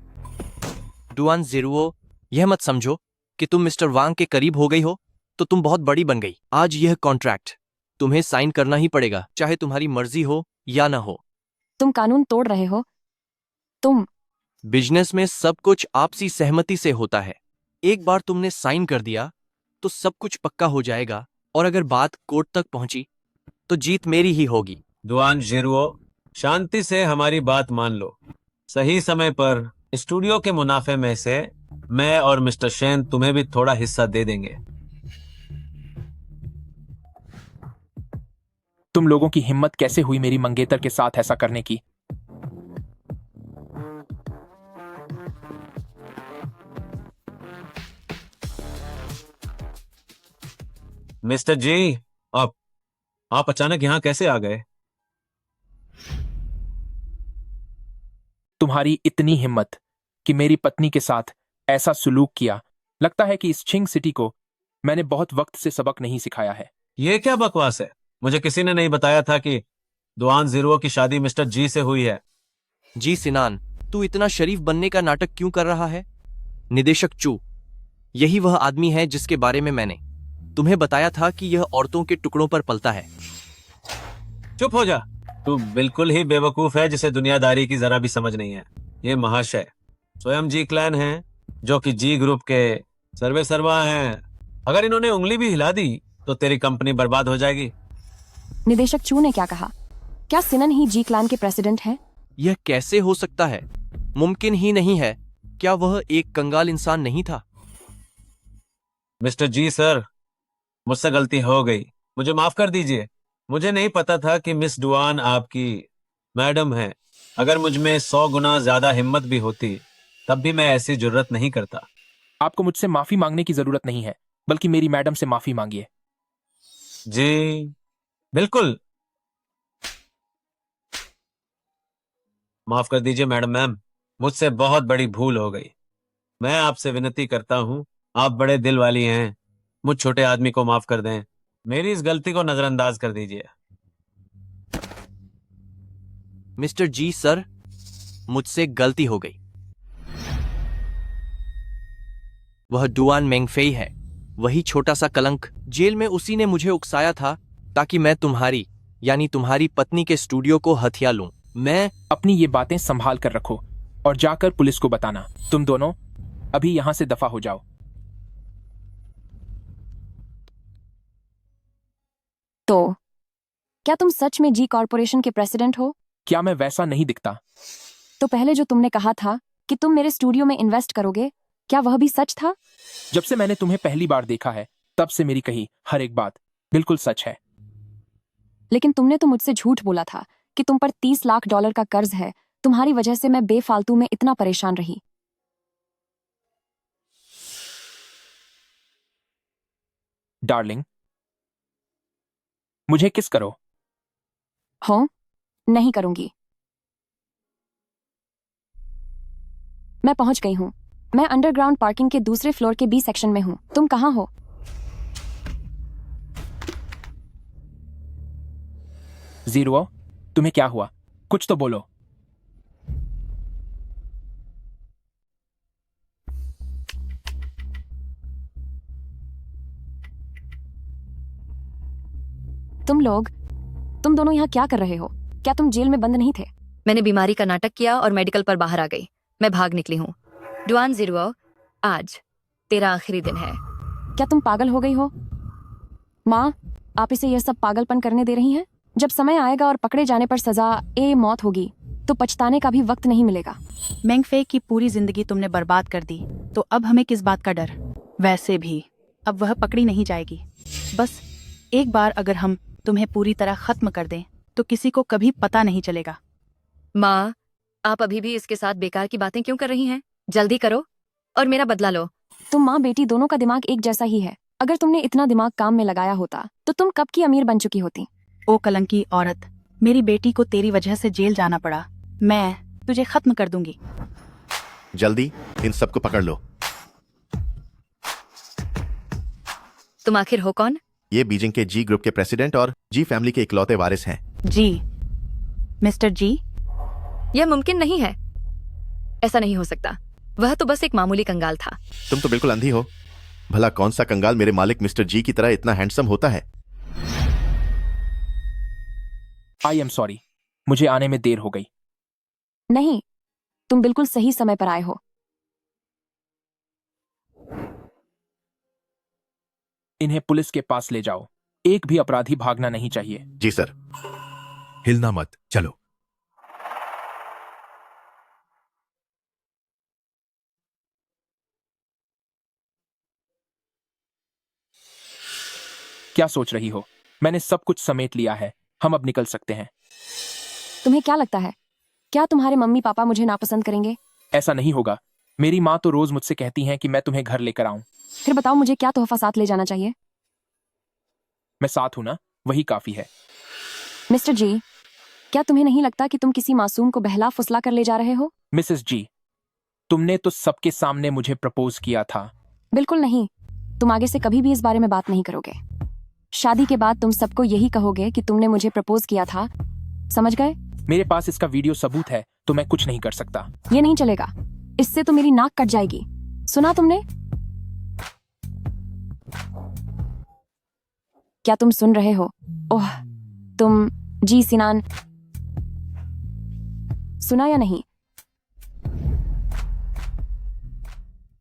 डुआन ज़ीरो, यह मत समझो कि तुम मिस्टर वांग के करीब हो गई हो तो तुम बहुत बड़ी बन गई। आज यह कॉन्ट्रैक्ट तुम्हें साइन करना ही पड़ेगा, चाहे तुम्हारी मर्जी हो या ना हो। तुम कानून तोड़ रहे हो। तुम बिजनेस में सब कुछ आपसी सहमति से होता है। एक बार तुमने साइन कर दिया तो सब कुछ पक्का हो जाएगा और अगर बात कोर्ट तक पहुंची तो जीत मेरी ही होगी। दुआन जिरुओ, शांति से हमारी बात मान लो। सही समय पर स्टूडियो के मुनाफे में से मैं और मिस्टर शेन तुम्हें भी थोड़ा हिस्सा दे देंगे। तुम लोगों की हिम्मत कैसे हुई मेरी मंगेतर के साथ ऐसा करने की? मिस्टर जी, आप अचानक यहां कैसे आ गए? तुम्हारी इतनी हिम्मत कि मेरी पत्नी के साथ ऐसा सुलूक किया। लगता है कि इस छिंग सिटी को मैंने बहुत वक्त से सबक नहीं सिखाया है। ये क्या बकवास है? मुझे किसी ने नहीं बताया था कि दुआन जिरुओ की शादी मिस्टर जी से हुई है। जी सिनान, तू इतना शरीफ बनने का नाटक क्यों कर रहा है? निदेशक चू, यही वह आदमी है जिसके बारे में मैंने तुम्हें बताया था कि यह औरतों के टुकड़ों पर पलता है। चुप हो जा। तू बिल्कुल ही बेवकूफ है जिसे दुनियादारी की जरा भी समझ नहीं है। ये महाशय स्वयं जी क्लैन हैं, जो कि जी ग्रुप के सर्वे सर्वा हैं। अगर इन्होंने उंगली भी हिला दी तो तेरी कंपनी बर्बाद हो जाएगी। निदेशक चू ने क्या कहा? क्या सिनन ही जी क्लैन के प्रेसिडेंट हैं? यह कैसे हो सकता है? मुमकिन ही नहीं है। क्या वह एक कंगाल इंसान नहीं था? मिस्टर जी सर, मुझसे गलती हो गई, मुझे माफ कर दीजिए। मुझे नहीं पता था कि मिस डुआन आपकी मैडम है। अगर मुझ में 100 गुना ज्यादा हिम्मत भी होती तब भी मैं ऐसी जुर्रत नहीं करता। आपको मुझसे माफी मांगने की जरूरत नहीं है, बल्कि मेरी मैडम से माफी मांगिए। जी बिल्कुल, माफ कर दीजिए मैम, मुझसे बहुत बड़ी भूल हो गई। मैं आपसे विनती करता हूँ, आप बड़े दिल वाली हैं, मुझ छोटे आदमी को माफ कर दें। मेरी इस गलती को नजरअंदाज कर दीजिए। मिस्टर जी सर, मुझसे गलती हो गई। वह डुआन मेंगफेई है, वही छोटा सा कलंक। जेल में उसी ने मुझे उकसाया था ताकि मैं तुम्हारी यानी तुम्हारी पत्नी के स्टूडियो को हथिया लूं। मैं अपनी ये बातें संभाल कर रखो और जाकर पुलिस को बताना। तुम दोनों अभी यहां से दफा हो जाओ। तो क्या तुम सच में जी कॉर्पोरेशन के प्रेसिडेंट हो? क्या मैं वैसा नहीं दिखता? तो पहले जो तुमने कहा था कि तुम मेरे स्टूडियो में इन्वेस्ट करोगे, क्या वह भी सच था? जब से मैंने तुम्हें पहली बार देखा है तब से मेरी कही हर एक बात बिल्कुल सच है। लेकिन तुमने तो मुझसे झूठ बोला था कि तुम पर 30 लाख डॉलर का कर्ज है। तुम्हारी वजह से मैं बेफालतू में इतना परेशान रही। डार्लिंग, मुझे किस करो। हो? नहीं करूंगी। मैं पहुंच गई हूं। मैं अंडरग्राउंड पार्किंग के दूसरे फ्लोर के बी सेक्शन में हूं। तुम कहां हो? जीरो, तुम्हें क्या हुआ? कुछ तो बोलो। तुम दोनों यहाँ क्या कर रहे हो? क्या तुम जेल में बंद नहीं थे? मैंने बीमारी का नाटक किया और मेडिकल पर बाहर आ गई। मैं भाग निकली हूँ। डुआन जिरुओ, आज तेरा आखिरी दिन है। क्या तुम पागल हो गई हो? माँ, आप इसे यह सब पागलपन करने दे रही हैं? जब समय आएगा और पकड़े जाने पर सजा मौत होगी तो पछताने का भी वक्त नहीं मिलेगा। मेंगफे की पूरी जिंदगी तुमने बर्बाद कर दी, तो अब हमें किस बात का डर? वैसे भी अब वह पकड़ी नहीं जाएगी। बस एक बार अगर हम तुम्हें पूरी तरह खत्म कर दें तो किसी को कभी पता नहीं चलेगा। माँ, आप अभी भी इसके साथ बेकार की बातें क्यों कर रही हैं? जल्दी करो और मेरा बदला लो। तुम माँ बेटी दोनों का दिमाग एक जैसा ही है। अगर तुमने इतना दिमाग काम में लगाया होता तो तुम कब की अमीर बन चुकी होती। ओ कलंकी औरत, मेरी बेटी को तेरी वजह से जेल जाना पड़ा। मैं तुझे खत्म कर दूंगी। जल्दी इन सबको पकड़ लो। तुम आखिर हो कौन? ये बीजिंग के जी ग्रुप के प्रेसिडेंट और जी फैमिली के इकलौते वारिस हैं। जी मिस्टर जी, यह मुमकिन नहीं है। ऐसा नहीं हो सकता। वह तो बस एक मामूली कंगाल था। तुम तो बिल्कुल अंधी हो। भला कौन सा कंगाल मेरे मालिक मिस्टर जी की तरह इतना हैंडसम होता है? आई एम सॉरी, मुझे आने में देर हो गई। नहीं, तुम बिल्कुल सही समय पर आए हो। इन्हें पुलिस के पास ले जाओ। एक भी अपराधी भागना नहीं चाहिए। जी सर। हिलना मत, चलो। क्या सोच रही हो? मैंने सब कुछ समेट लिया है, हम अब निकल सकते हैं। तुम्हें क्या लगता है, क्या तुम्हारे मम्मी पापा मुझे नापसंद करेंगे? ऐसा नहीं होगा। मेरी माँ तो रोज मुझसे कहती हैं कि मैं तुम्हें घर लेकर आऊं। फिर बताओ मुझे क्या तोहफा साथ ले जाना चाहिए? मैं साथ हूं ना, वही काफी है। मिस्टर जी, क्या तुम्हें नहीं लगता कि तुम किसी मासूम को बहला फुसला कर ले जा रहे हो? मिसेस जी, तुमने तो सबके सामने मुझे प्रपोज किया था। बिल्कुल नहीं। तुम आगे से कभी भी इस बारे में बात नहीं करोगे। शादी के बाद तुम सबको यही कहोगे कि तुमने मुझे प्रपोज किया था, समझ गए? मेरे पास इसका वीडियो सबूत है, तो मैं कुछ नहीं कर सकता। ये नहीं चलेगा, इससे तो मेरी नाक कट जाएगी। सुना तुमने? क्या तुम सुन रहे हो? ओह, तुम जी सिनान, सुना या नहीं?